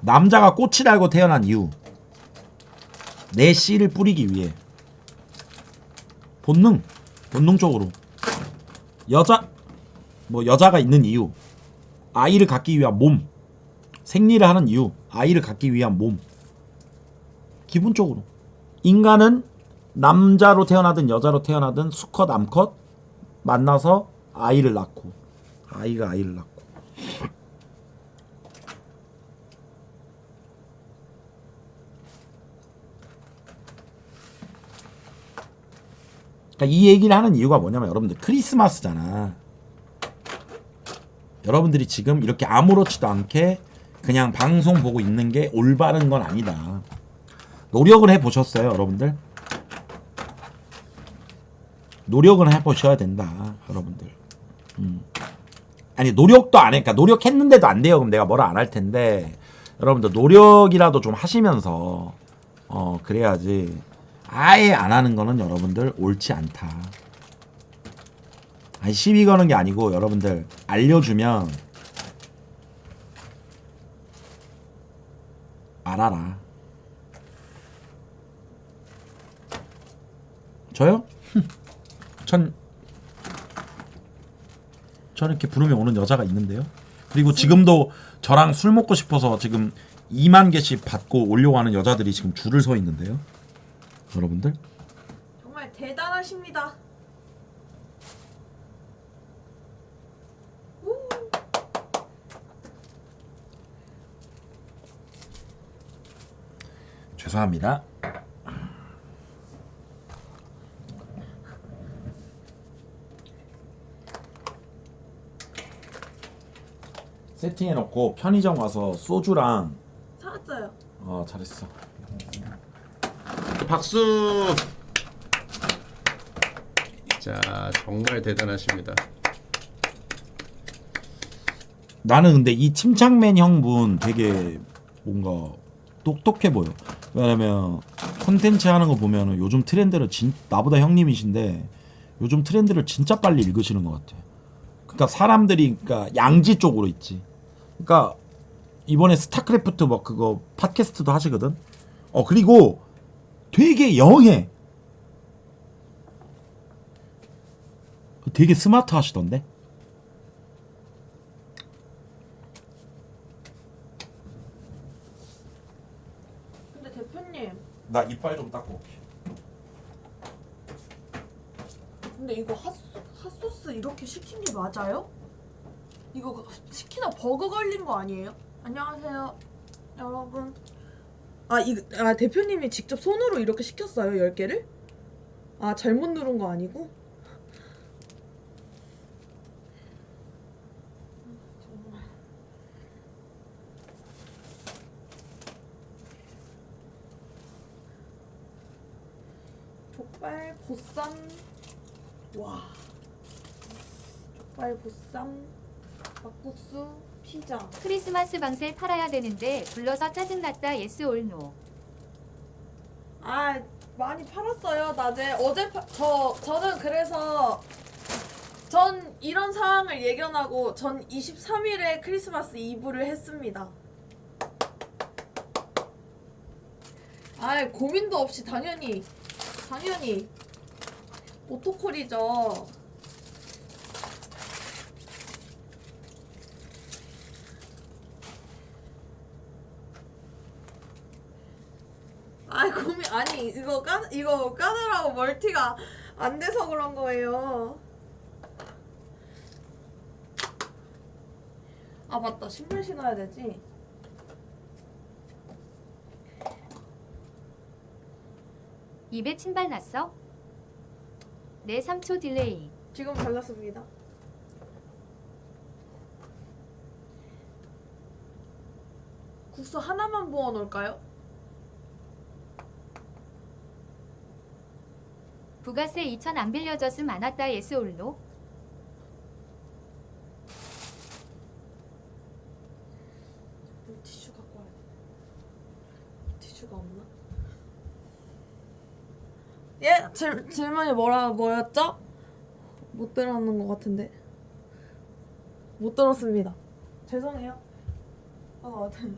남자가 꽃이 달고 태어난 이유. 내 씨를 뿌리기 위해. 본능적으로. 여자가 있는 이유. 아이를 갖기 위한 몸. 생리를 하는 이유. 아이를 갖기 위한 몸. 기본적으로. 인간은 남자로 태어나든 여자로 태어나든 수컷 암컷 만나서 아이를 낳고 아이가 아이를 낳고. 그러니까 이 얘기를 하는 이유가 뭐냐면 여러분들 크리스마스잖아. 여러분들이 지금 이렇게 아무렇지도 않게 그냥 방송 보고 있는 게 올바른 건 아니다. 노력을 해보셨어요 여러분들? 노력은 해보셔야 된다 여러분들. 아니 노력도 안 해. 그러니까 노력했는데도 안 돼요. 그럼 내가 뭐라 안 할 텐데 여러분들 노력이라도 좀 하시면서 그래야지. 아예 안 하는 거는 여러분들 옳지 않다. 아니 시비 거는 게 아니고 여러분들 알려주면 알아라. 저요? 저는 이렇게 부르면 오는 여자가 있는데요. 그리고 지금도 저랑 술 먹고 싶어서 지금 2만 개씩 받고 오려고 하는 여자들이 지금 줄을 서 있는데요. 여러분들 정말 대단하십니다. 죄송합니다. 세팅해놓고 편의점 가서 소주랑 살았어요. 잘했어. 박수. 자, 정말 대단하십니다. 나는 근데 이 침착맨 형분 되게 뭔가 똑똑해 보여. 왜냐면 콘텐츠 하는 거 보면은 요즘 트렌드를 나보다 형님이신데 요즘 트렌드를 진짜 빨리 읽으시는 것 같아. 그러니까 사람들이 그러니까 양지 쪽으로 있지. 그러니까 이번에 스타크래프트 뭐 그거 팟캐스트도 하시거든. 그리고 되게 영해. 되게 스마트 하시던데. 근데 대표님, 나 이빨 좀 닦고 올게. 근데 이거 핫소스 이렇게 시킨 게 맞아요? 이거 시키다 버그 걸린 거 아니에요? 안녕하세요, 여러분. 대표님이 직접 손으로 이렇게 시켰어요, 10개를? 잘못 누른 거 아니고? 정말. 족발, 보쌈. 와. 족발, 보쌈, 막국수, 피자. 크리스마스 방셀 팔아야 되는데 불러서 짜증났다. 예스 올 노. 많이 팔았어요, 낮에. 저는 그래서 전 이런 상황을 예견하고 전 23일에 크리스마스 이브를 했습니다. 고민도 없이 당연히 오토콜이죠. 이거 까느라고 멀티가 안 돼서 그런 거예요. 맞다, 신발 신어야 되지. 입에 침발 났어? 네 3초 딜레이. 지금 발랐습니다. 국수 하나만 부어 놓을까요? 부가세 2천 안 빌려줬음 안 왔다. 예스 올 노. 티슈 갖고 와야 돼. 티슈가 없나? 예? 질문이 뭐였죠? 못 들었는 것 같은데. 못 들었습니다. 죄송해요.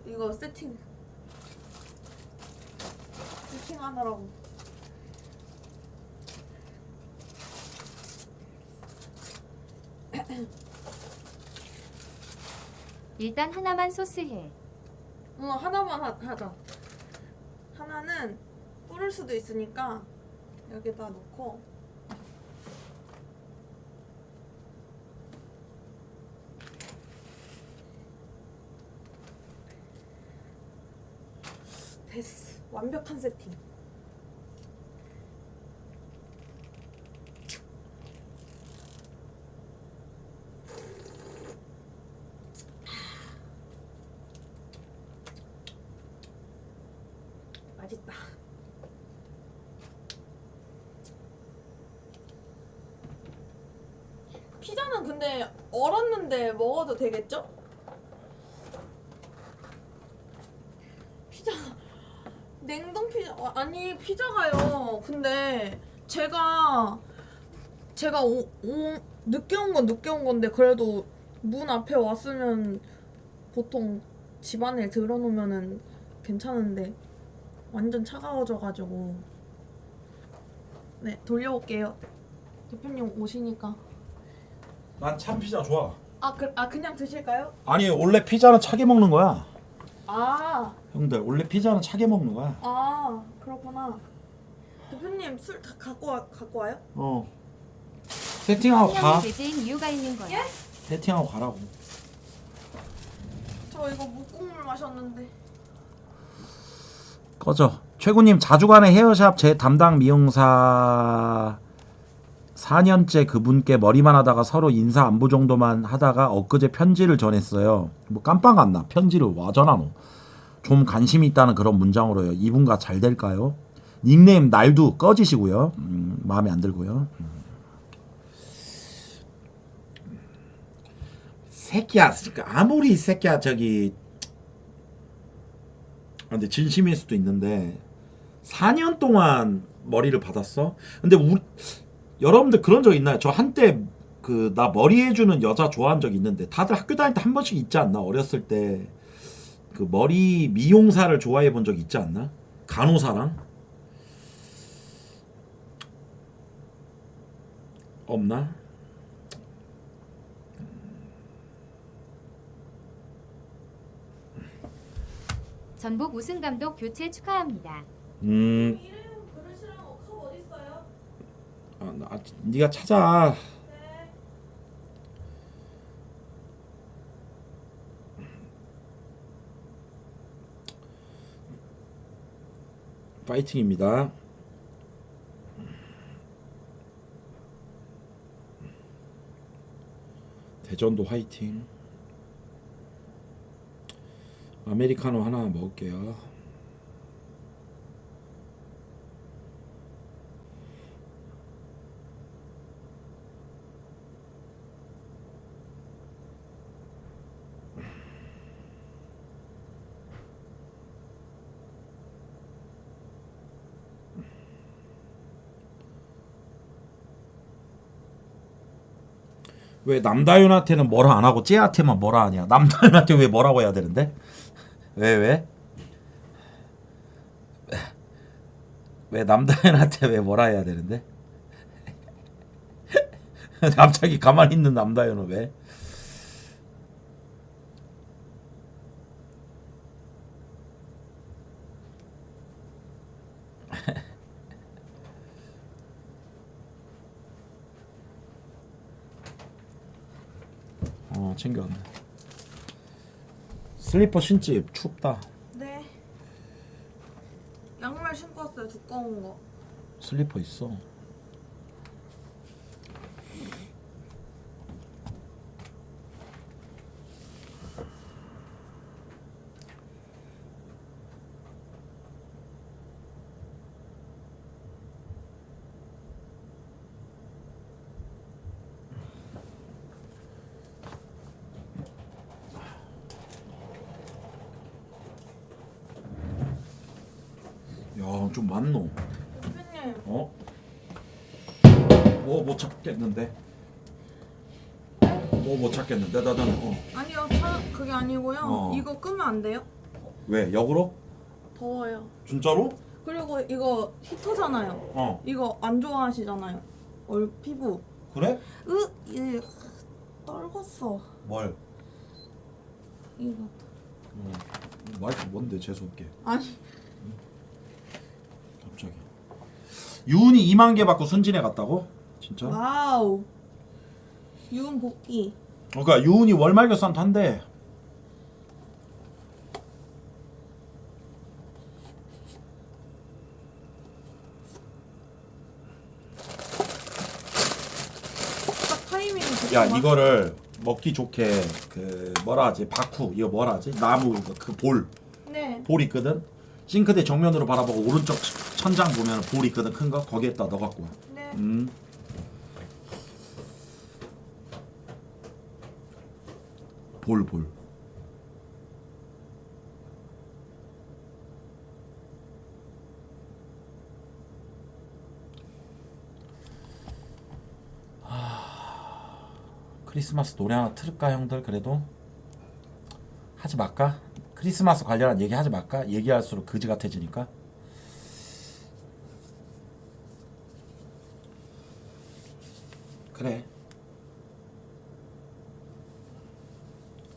이거 세팅하느라고. 일단 하나만 소스해. 하나만 하자. 하나는 뿌릴 수도 있으니까 여기다 놓고. 됐어. 완벽한 세팅. 맛있다. 피자는 근데 얼었는데 먹어도 되겠죠? 피자 냉동 피자 아니 피자가요. 근데 제가 늦게 온 건 늦게 온 건데 그래도 문 앞에 왔으면 보통 집안에 들어놓으면은 괜찮은데 완전 차가워져가지고. 네, 돌려올게요. 대표님 오시니까. 난 참피자 좋아. 그냥 드실까요? 아니 원래 피자는 차게 먹는 거야. 아 형들 원래 피자는 차게 먹는 거야. 그렇구나. 대표님 술 다 갖고 와요? 세팅하고 가. 그냥 돼지인 이유가 있는 거야. 세팅하고 가라고. 저 이거 묵국물 마셨는데. 꺼져. 최구님 자주 가는 헤어샵 제 담당 미용사 4년째 그분께 머리만 하다가 서로 인사 안부 정도만 하다가 엊그제 편지를 전했어요. 뭐 깜빡 안 나. 편지를 와 전하노. 좀 관심이 있다는 그런 문장으로요. 이분과 잘 될까요? 닉네임 날도 꺼지시고요. 마음에 안 들고요. 새끼야, 아무리 새끼야 저기 근데 진심일 수도 있는데 4년 동안 머리를 받았어? 근데 여러분들 그런 적 있나요? 저 한때 그 나 머리 해주는 여자 좋아한 적 있는데 다들 학교 다닐 때 한 번씩 있지 않나? 어렸을 때 그 머리 미용사를 좋아해 본 적 있지 않나? 간호사랑? 없나? 전북 우승 감독 교체 축하합니다. 이름 그릇이랑 컵 어디 있어요? 네가 찾아. 네. 파이팅입니다. 대전도 화이팅. 아메리카노 하나 먹을게요. 왜 남다윤한테는 뭐라 안 하고 쟤한테만 뭐라 하냐? 남다윤한테 왜 뭐라고 해야 되는데? 왜? 왜 남다윤한테 왜 뭐라 해야 되는데? 갑자기 가만히 있는 남다윤은 왜? 챙겨왔네. 슬리퍼 신지. 춥다. 네. 양말 신고 왔어요. 두꺼운 거. 슬리퍼 있어. 야, 좀 많노. 대표님. 뭐 못 찾겠는데. 못 찾겠는데 나는 아니요, 그게 아니고요. 어. 이거 끄면 안 돼요? 왜 역으로? 더워요. 진짜로? 그리고 이거 히터잖아요. 어 이거 안 좋아하시잖아요. 피부. 그래? 이 떨궜어. 뭘? 이거. 마이크 뭔데 재수없게 아니, 갑자기 유은이 2만 개 받고 순진해 갔다고? 진짜? 와우. 유은 복귀. 그러니까 유은이 월말 결산도 한대. 딱 타이밍이 좋게 야 맞- 이거를 먹기 좋게 그 뭐라 하지 바쿠 이거 뭐라 하지 나무 그 네. 볼 있거든. 싱크대 정면으로 바라보고 오른쪽 천장 보면 볼 있거든 큰 거 거기에다 넣어 갖고 와. 네. 볼. 크리스마스 노래 하나 틀을까 형들? 그래도 하지 말까? 크리스마스 관련한 얘기 하지 말까? 얘기할수록 그지 같아지니까. 그래.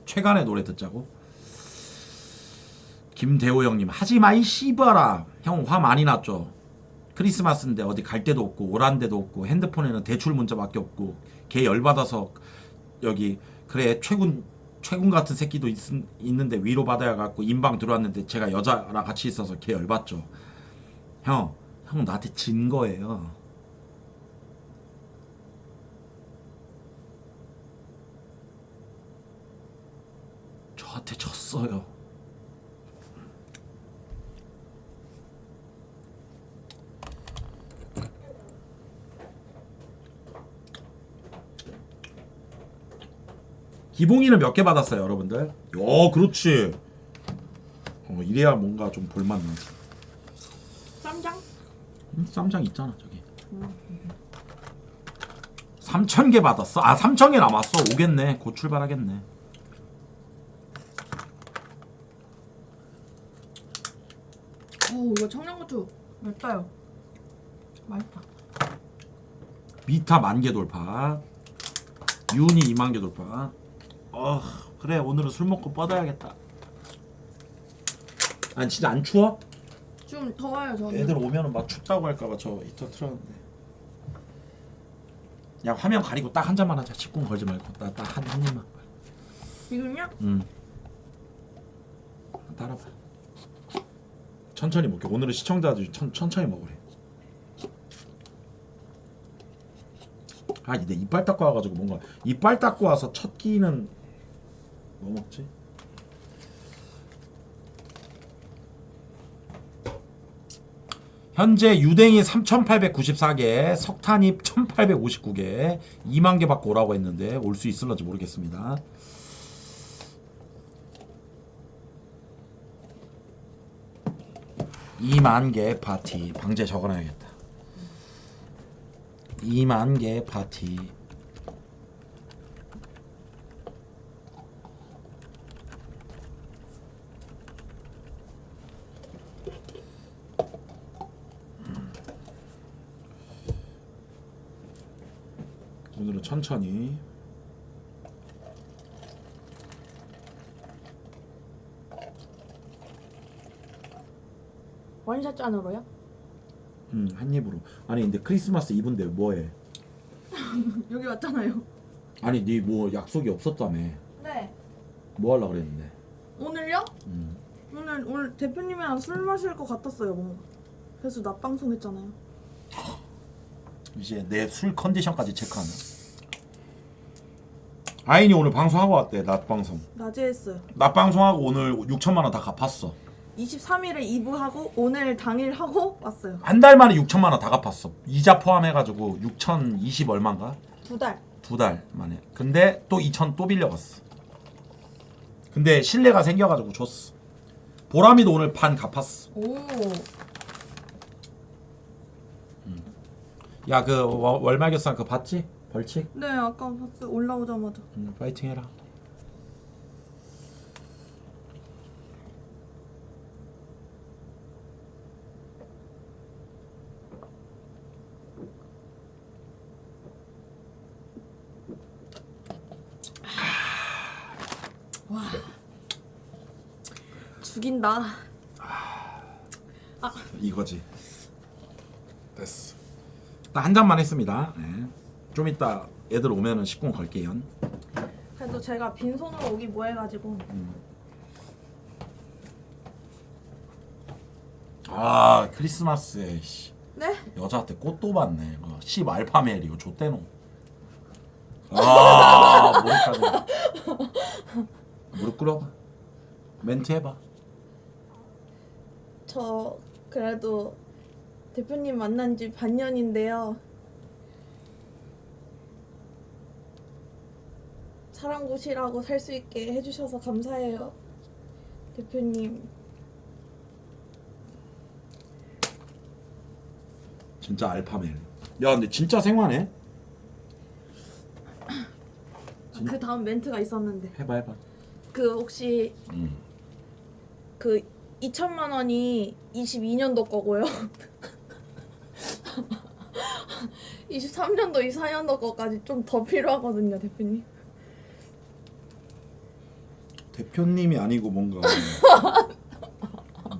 최간의 노래 듣자고. 김대호 형님 하지마 이 씨발아. 형 화 많이 났죠. 크리스마스인데 어디 갈 데도 없고 오란 데도 없고 핸드폰에는 대출 문자밖에 없고 걔 열받아서 여기 그래 최군 같은 새끼도 있는데 위로 받아야 갖고 인방 들어왔는데 제가 여자랑 같이 있어서 걔 열받죠. 형 나한테 진 거예요. 저한테 졌어요. 기봉이는 몇 개 받았어요, 여러분들? 그렇지. 이래야 뭔가 좀 볼만나지. 쌈장? 쌈장 있잖아, 저기. 3,000개 받았어? 3,000개 남았어. 오겠네. 곧 출발하겠네. 오, 이거 청양고추 맵다요. 맛있다. 미타 10,000개 돌파. 윤이 20,000개 돌파. 그래 오늘은 술 먹고 뻗어야겠다. 아니 진짜 안 추워? 좀 더워요, 저는. 애들 오면은 막 춥다고 할까봐 저 히터 틀었는데. 야 화면 가리고 딱 한 잔만 하자. 10분 걸지 말고 딱 한 입만. 지금요? 따라봐. 천천히 먹게. 오늘은 시청자들 천천히 먹으래. 이제 이빨 닦고 와가지고 뭔가 이빨 닦고 와서 첫 끼는 뭐 먹지? 현재 유댕이 3,894개, 석탄잎 1,859개, 2만 개 받고 오라고 했는데 올 수 있을런지 모르겠습니다. (2만 개) 파티 방제 적어놔야겠다. 2만 개 파티. 오늘은 천천히. 원샷 잔으로요? 한 입으로. 아니 근데 크리스마스 이브인데 뭐해? 여기 왔잖아요. 아니 네 뭐 약속이 없었다며. 네. 뭐 하려고 그랬는데? 오늘요? 오늘 대표님이랑 술 마실 것 같았어요, 뭔가. 그래서 낮 방송했잖아요. 이제 내 술 컨디션까지 체크하는. 아인이 오늘 방송하고 왔대. 낮 방송. 낮에 했어요. 낮 방송하고 오늘 6천만 원 다 갚았어. 23일에 2부 하고 오늘 당일 하고 왔어요. 한 달 만에 6천만 원 다 갚았어. 이자 포함해가지고 6,020 얼마인가? 2달. 2달 만에. 근데 또 2천 또 빌려갔어. 근데 신뢰가 생겨가지고 줬어. 보람이도 오늘 반 갚았어. 오. 야 그 월말 결산 그거 봤지? 벌칙? 네, 아까 봤어요. 올라오자마자. 파이팅 해라. 와, 죽인다. 이거지. 됐어. 딱 한 잔만 했습니다. 네. 좀 이따 애들 오면은 식권 걸게요. 그래도 제가 빈손으로 오기 뭐해가지고. 아 크리스마스에 씨, 네? 여자한테 꽃도 받네. 이거 씨 알파멜 이거 좆대노. 아 무릎까지. 무릎 꿇어봐. 멘트 해봐. 저 그래도 대표님 만난 지 반년인데요. 사람 고시라고 살 수 있게 해주셔서 감사해요. 대표님. 진짜 알파멜. 야 근데 진짜 생화네. 그 다음 멘트가 있었는데. 해봐. 그 혹시 그 2천만 원이 22년도 거고요. 23년도, 24년도 거까지 좀 더 필요하거든요, 대표님. 대표님이 아니고 뭔가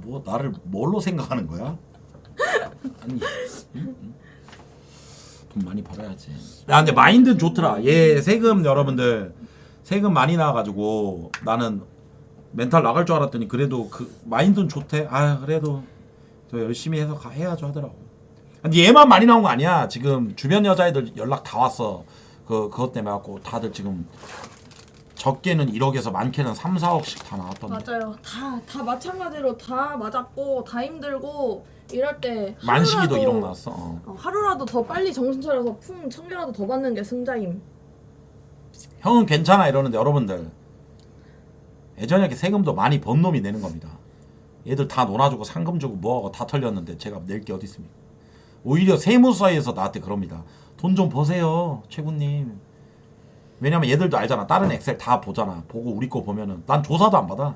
뭐 나를 뭘로 생각하는 거야? 아니 돈 많이 벌어야지. 야 근데 마인드는 좋더라. 얘 세금 여러분들 세금 많이 나와가지고 나는 멘탈 나갈 줄 알았더니 그래도 그 마인드는 좋대. 아 그래도 더 열심히 해서 해야죠 하더라고. 근데 얘만 많이 나온 거 아니야. 지금 주변 여자애들 연락 다 왔어. 그것 때문에 갖고 다들 지금 적게는 1억에서 많게는 3, 4억씩 다 나왔던데. 맞아요. 다 마찬가지로 다 맞았고 다 힘들고 이럴 때 만식이도 하루라도- 1억 나왔어. 하루라도 더 빨리 정신 차려서 풍 1,000개라도 더 받는 게 승자임. 형은 괜찮아 이러는데 여러분들 예전에 세금도 많이 번 놈이 내는 겁니다. 얘들 다 놀아주고 상금 주고 뭐하고 다 털렸는데 제가 낼 게 어디 있습니까? 오히려 세무서에서 나한테 그럽니다. 돈 좀 버세요 최군님. 왜냐면 얘들도 알잖아. 다른 엑셀 다 보잖아. 보고 우리 거 보면은 난 조사도 안 받아.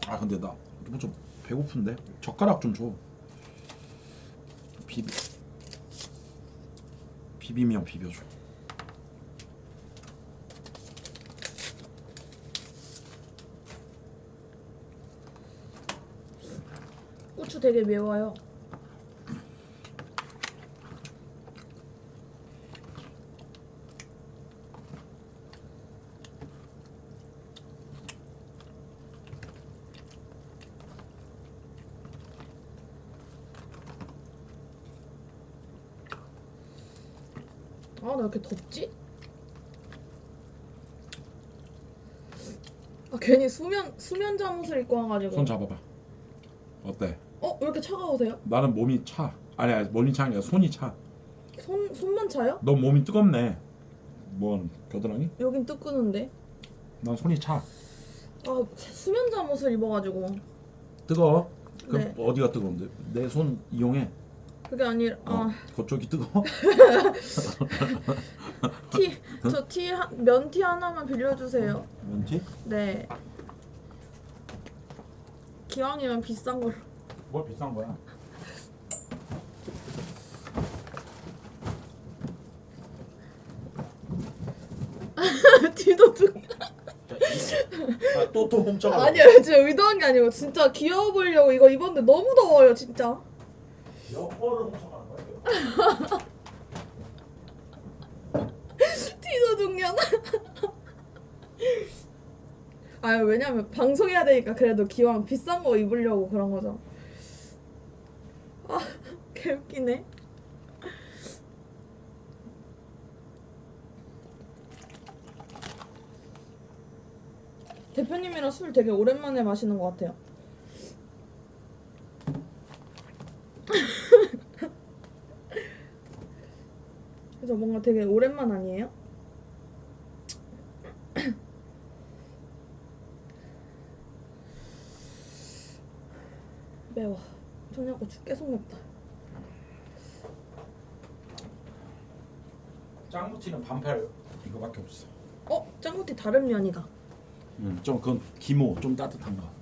아 근데 나 이거 좀 배고픈데 젓가락 좀 줘. 비비면 비벼줘. 고추 되게 매워요. 아, 나 왜 이렇게 덥지? 아, 괜히 수면 잠옷을 입고 와가지고. 손 잡아봐. 어때? 왜 이렇게 차가우세요? 나는 몸이 차. 아니야 몸이 차는 게 아니라 손이 차. 손만 차요? 너 몸이 뜨겁네. 뭔 겨드랑이? 여긴 뜨끄는데. 난 손이 차. 아, 수면 잠옷을 입어가지고. 뜨거워? 그럼 네. 어디가 뜨거운데? 내 손 이용해. 그게 아니라 그쪽이 뜨거워? 면티 하나만 빌려주세요. 왠지? 네. 기왕이면 비싼 걸로. 뭘 비싼 거야? 뒤도 등. 또 훔쳐가. 아니요, 진짜 의도한 게 아니고 진짜 귀여워 보이려고 이거 입었는데 너무 더워요, 진짜. 여포를 훔쳐가는 거야? 뒤도 등년. 아, 왜냐면 방송해야 되니까 그래도 기왕 비싼 거 입으려고 그런 거죠. 아, 개웃기네. 대표님이랑 술 되게 오랜만에 마시는 것 같아요. 그래서 뭔가 되게 오랜만 아니에요? 매워. 청양고추 계속 맵다. 짱구티는 반팔 이거밖에 없어. 짱구티 다른 면이가. 좀 그건 기모 좀 따뜻한 거.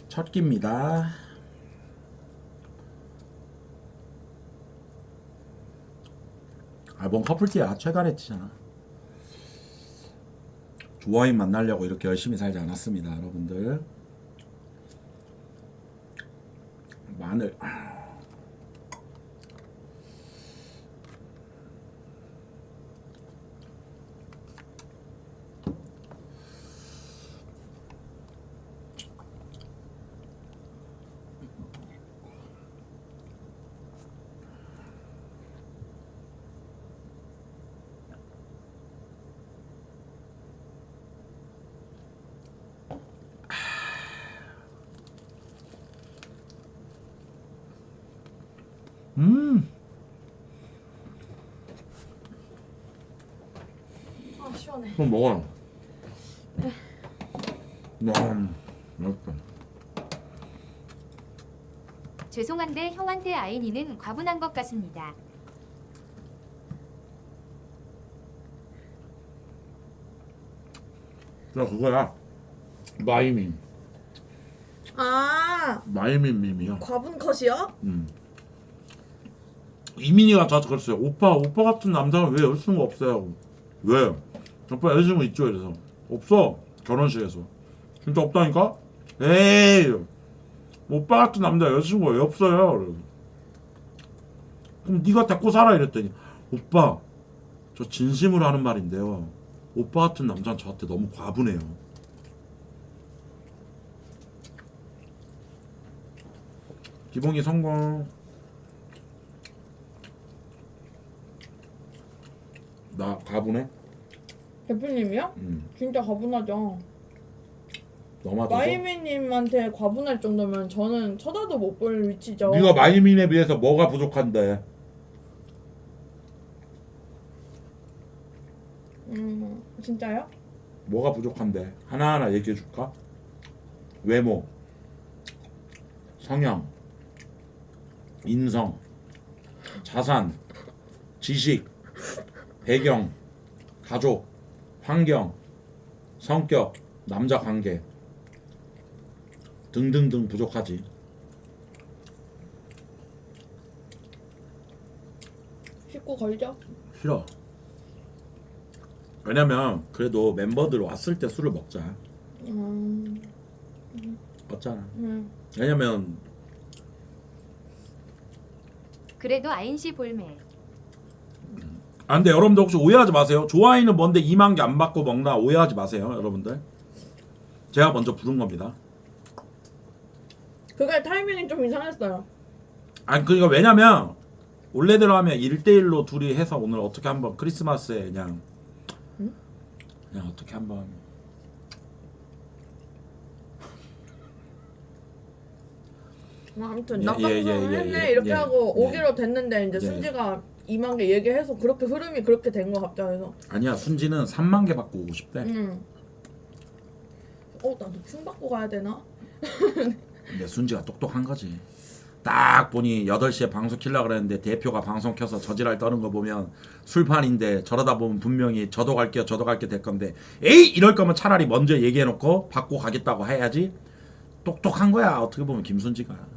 첫 끼입니다. 뭔 커플티야. 최가래치잖아. 조아인 만나려고 이렇게 열심히 살지 않았습니다, 여러분들. 마늘. 시원해. 그럼 먹어요. 맛있다. 죄송한데 형한테 아인이는 과분한 것 같습니다. 그거야. 마이민. 마이민 밈이야. 과분 컷이요? 이민이가 저한테 그랬어요. 오빠 같은 남자는 왜 여자친구 없어요? 왜? 오빠 여자친구 있죠? 이래서 없어. 결혼식에서. 진짜 없다니까? 에이, 오빠 같은 남자 여자친구 왜 없어요? 그래서. 그럼 네가 데리고 살아 이랬더니 오빠 저 진심으로 하는 말인데요. 오빠 같은 남자는 저한테 너무 과분해요. 기봉이 성공. 나 과분해? 대표님이요? 진짜 과분하죠. 너만 더. 마이미님한테 과분할 정도면 저는 쳐다도 못 볼 위치죠. 네가 마이민에 비해서 뭐가 부족한데? 진짜요? 뭐가 부족한데? 하나하나 얘기해 줄까? 외모, 성형, 인성, 자산, 지식, 배경, 가족, 환경, 성격, 남자 관계 등등등 부족하지. 식구 걸죠? 싫어. 왜냐면 그래도 멤버들 왔을 때 술을 먹자. 맞잖아. 왜냐면 그래도 아인씨 볼매. 근데 여러분들 혹시 오해하지 마세요. 좋아이는 뭔데 2만 개 안 받고 먹나 오해하지 마세요, 여러분들. 제가 먼저 부른 겁니다. 그게 타이밍이 좀 이상했어요. 그러니까 왜냐면 원래대로 하면 1대1로 둘이 해서 오늘 어떻게 한번 크리스마스에 그냥 어떻게 한번 아무튼 예, 낮방송 예, 예, 했네 예, 이렇게 예, 하고 예. 오기로 됐는데 이제 예. 순지가 2만 개 얘기해서 그렇게 흐름이 그렇게 된 거 갑자기서. 아니야, 순지는 3만 개 받고 오고 싶대. 나도 춤 받고 가야 되나? 근데 순지가 똑똑한 거지. 딱 보니 8시에 방송 킬라 그랬는데 대표가 방송 켜서 저지랄 떠는 거 보면 술판인데 저러다 보면 분명히 저도 갈게요 될 건데 에이 이럴 거면 차라리 먼저 얘기해놓고 받고 가겠다고 해야지. 똑똑한 거야 어떻게 보면 김순지가.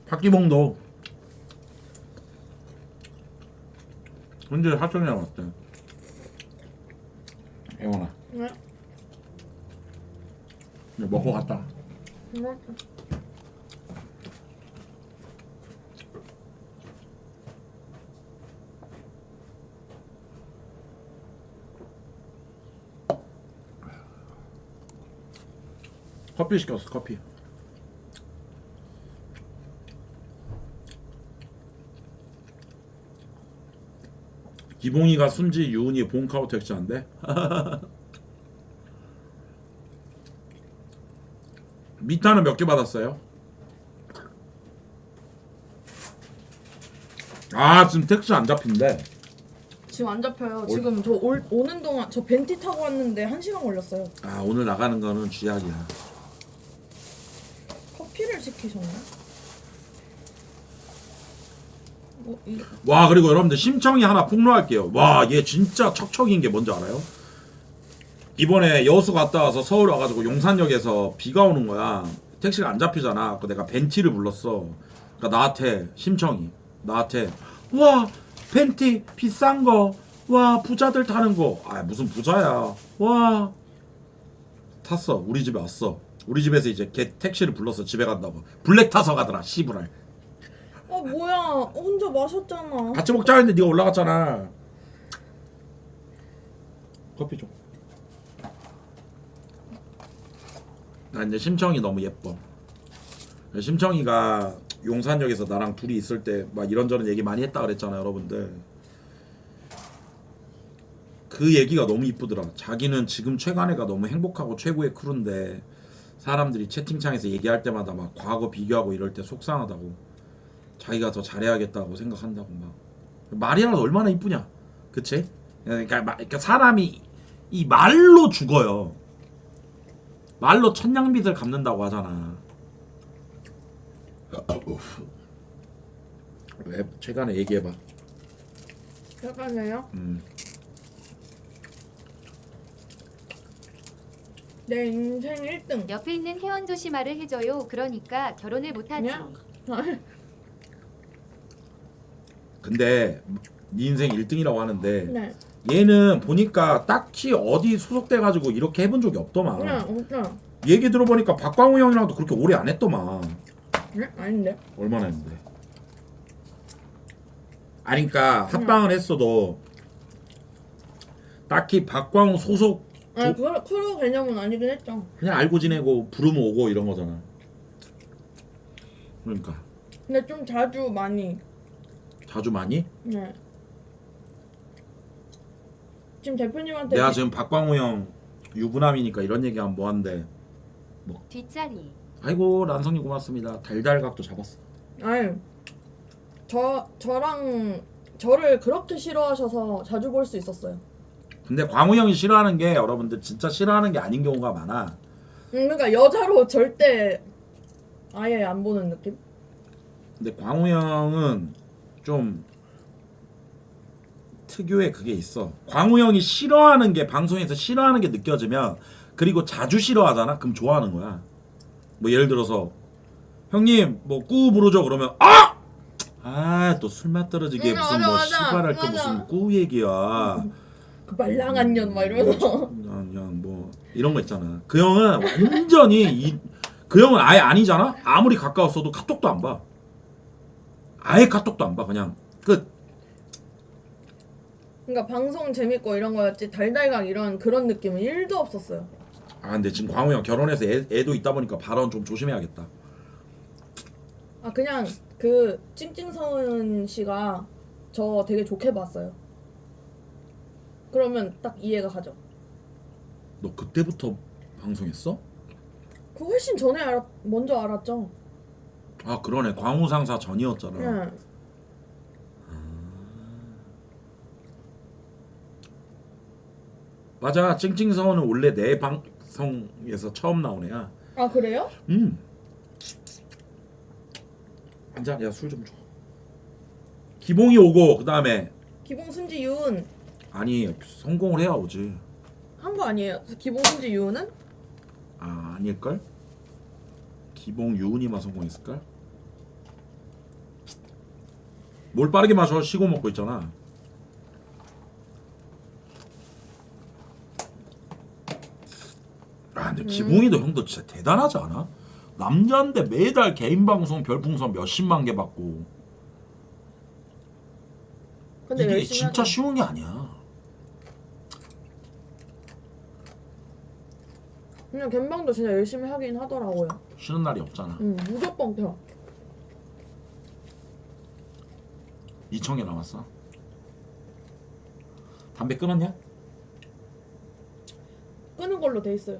박기봉도 순지 사촌이랑 왔대. 혜원아 네. 이제 먹고 갔다. 커피 시켰어. 커피. 기봉이가 순지 유은이 본카우 택시한데. 비타는 몇 개 받았어요? 아 지금 택시 안 잡힌대. 지금 안 잡혀요. 지금 저 오는 동안 저 벤티 타고 왔는데 1시간 걸렸어요. 아 오늘 나가는 거는 쥐약이야. 커피를 시키셨나? 와 그리고 여러분들 심청이 하나 폭로할게요. 와 얘 진짜 척척인 게 뭔지 알아요? 이번에 여수 갔다 와서 서울 와가지고 용산역에서 비가 오는 거야. 택시가 안 잡히잖아. 그 내가 벤티를 불렀어. 그러니까 나한테 심청이 나한테 와 벤티 비싼 거, 와 부자들 타는 거. 아 무슨 부자야. 와 탔어. 우리 집에 왔어. 우리 집에서 이제 걔 택시를 불렀어. 집에 간다고. 블랙 타서 가더라. 씨부랄. 뭐야 혼자 마셨잖아. 같이 먹자 했는데 네가 올라갔잖아. 커피 좀. 나 이제 심청이 너무 예뻐. 심청이가 용산역에서 나랑 둘이 있을 때 막 이런저런 얘기 많이 했다 그랬잖아 여러분들. 그 얘기가 너무 이쁘더라. 자기는 지금 최간애가 너무 행복하고 최고의 크루인데 사람들이 채팅창에서 얘기할 때마다 막 과거 비교하고 이럴 때 속상하다고. 자기가 더 잘해야겠다고 생각한다고 막. 말이라도 얼마나 이쁘냐. 그치? 그러니까 사람이 이 말로 죽어요. 말로 천냥빚을 갚는다고 하잖아. 왜 최근에 얘기해봐. 잠깐만요. 내 인생 1등. 옆에 있는 혜원 조심하를 해줘요. 그러니까 결혼을 못하지. 그냥 근데 네 인생 1등이라고 하는데 네. 얘는 보니까 딱히 어디 소속돼가지고 이렇게 해본 적이 없더만. 그냥 얘기 들어보니까 박광우 형이랑도 그렇게 오래 안 했더만. 네? 아닌데. 얼마나 했는데? 아니 그러니까 합방을 했어도 딱히 박광우 소속 아니 크루 개념은 아니긴 했죠. 그냥 알고 지내고 부르면 오고 이런 거잖아. 그러니까 근데 좀 자주 많이. 자주 많이? 네. 지금 대표님한테 내가 지금 박광우 형 유부남이니까 이런 얘기하면 뭐한데. 뒷자리. 아이고 란성님 고맙습니다. 달달각도 잡았어. 아니 저랑 저를 그렇게 싫어하셔서 자주 볼 수 있었어요. 근데 광우 형이 싫어하는 게 여러분들 진짜 싫어하는 게 아닌 경우가 많아. 그러니까 여자로 절대 아예 안 보는 느낌? 근데 광우 형은 좀 특유의 그게 있어. 광우 형이 싫어하는 게 방송에서 싫어하는 게 느껴지면 그리고 자주 싫어하잖아. 그럼 좋아하는 거야. 뭐 예를 들어서 형님 뭐 꾸 부르죠 그러면 또 술맛 떨어지게 무슨 뭐 맞아. 시발할 거 무슨 꾸 얘기야. 그 말랑한 년 막 이러면서. 그냥 뭐 이런 거 있잖아. 그 형은 완전히 그 형은 아예 아니잖아. 아무리 가까웠어도 카톡도 안 봐. 아예 카톡도 안 봐. 그냥 끝. 그러니까 방송 재밌고 이런 거였지 달달각 이런 그런 느낌은 1도 없었어요. 아 근데 지금 광우 형 결혼해서 애도 있다 보니까 발언 좀 조심해야겠다. 아 그냥 그 찡찡서은 씨가 저 되게 좋게 봤어요. 그러면 딱 이해가 가죠. 너 그때부터 방송했어? 그 훨씬 전에 먼저 알았죠. 아 그러네. 광우 상사 전이었잖아. 네. 맞아. 찡찡서은은 원래 내 방송에서 처음 나온 애야. 아 그래요? 한잔 야 술 좀 줘. 기봉이 오고 그 다음에 기봉 순지 유은 아니 성공을 해야 오지. 한 거 아니에요? 기봉 순지 유은은? 아 아닐걸? 기봉 유은이만 성공했을걸? 뭘 빠르게 마셔. 쉬고 먹고 있잖아. 아 근데 기봉이도 형도 진짜 대단하지 않아? 남자인데 매달 개인 방송 별풍선 몇십만 개 받고. 근데 이게 열심히 진짜 하죠. 쉬운 게 아니야. 그냥 갬방도 진짜 열심히 하긴 하더라고요. 쉬는 날이 없잖아. 무조건 펴. 2,000개 남았어. 담배 끊었냐? 끄는 걸로 돼 있어요.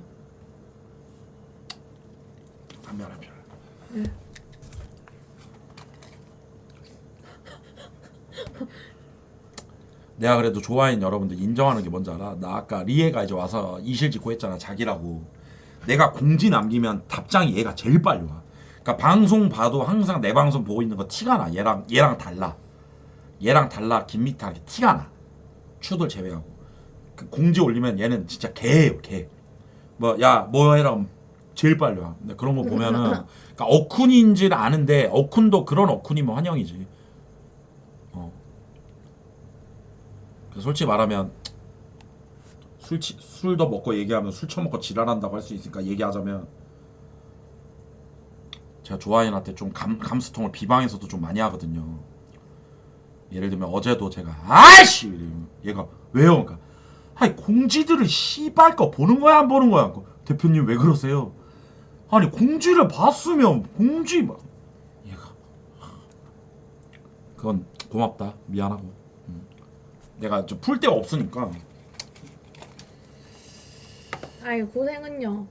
미안해. 내가 그래도 좋아하는 여러분들 인정하는 게 뭔지 알아? 나 아까 리에가 이제 와서 이실직고 했잖아 자기라고. 내가 공지 남기면 답장이 얘가 제일 빨리 와. 그러니까 방송 봐도 항상 내 방송 보고 있는 거 티가 나. 얘랑 달라. 얘랑 달라. 김미타 티가 나. 추들 제외하고. 그 공지 올리면 얘는 진짜 개예요 개. 뭐 해라 하면 제일 빨리 와. 근데 그런 거 보면은 그러니까 어쿤인지는 아는데 어쿤도 그런 어쿤이면 환영이지. 솔직히 말하면 술도 먹고 얘기하면 술 처먹고 지랄한다고 할 수 있으니까 얘기하자면 제가 조아인한테 좀 감수통을 비방에서도 좀 많이 하거든요. 예를 들면 어제도 제가 아이씨 이러면 얘가 왜요? 그러니까 아니 공지들을 씨발 거 보는 거야 안 보는 거야? 대표님 왜 그러세요? 아니 공지를 봤으면 공지 막 얘가 그건 고맙다 미안하고 내가 좀 풀 데가 없으니까. 아이 고생은요.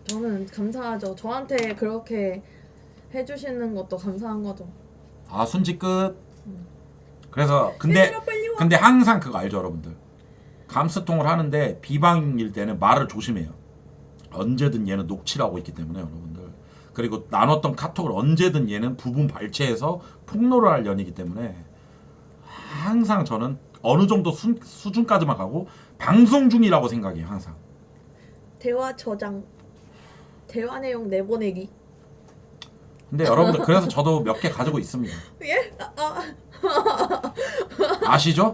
저는 감사하죠. 저한테 그렇게 해주시는 것도 감사한 거죠. 아 순지 끝. 그래서 근데 항상 그거 알죠 여러분들. 감수통을 하는데 비방일 때는 말을 조심해요. 언제든 얘는 녹취를 하고 있기 때문에 여러분들. 그리고 나눴던 카톡을 언제든 얘는 부분 발췌해서 폭로를 할 년이기 때문에 항상 저는 어느 정도 수준까지만 가고 방송 중이라고 생각해요 항상. 대화 저장, 대화 내용 내보내기. 근데 여러분들 그래서 저도 몇 개 가지고 있습니다. 예? 아시죠?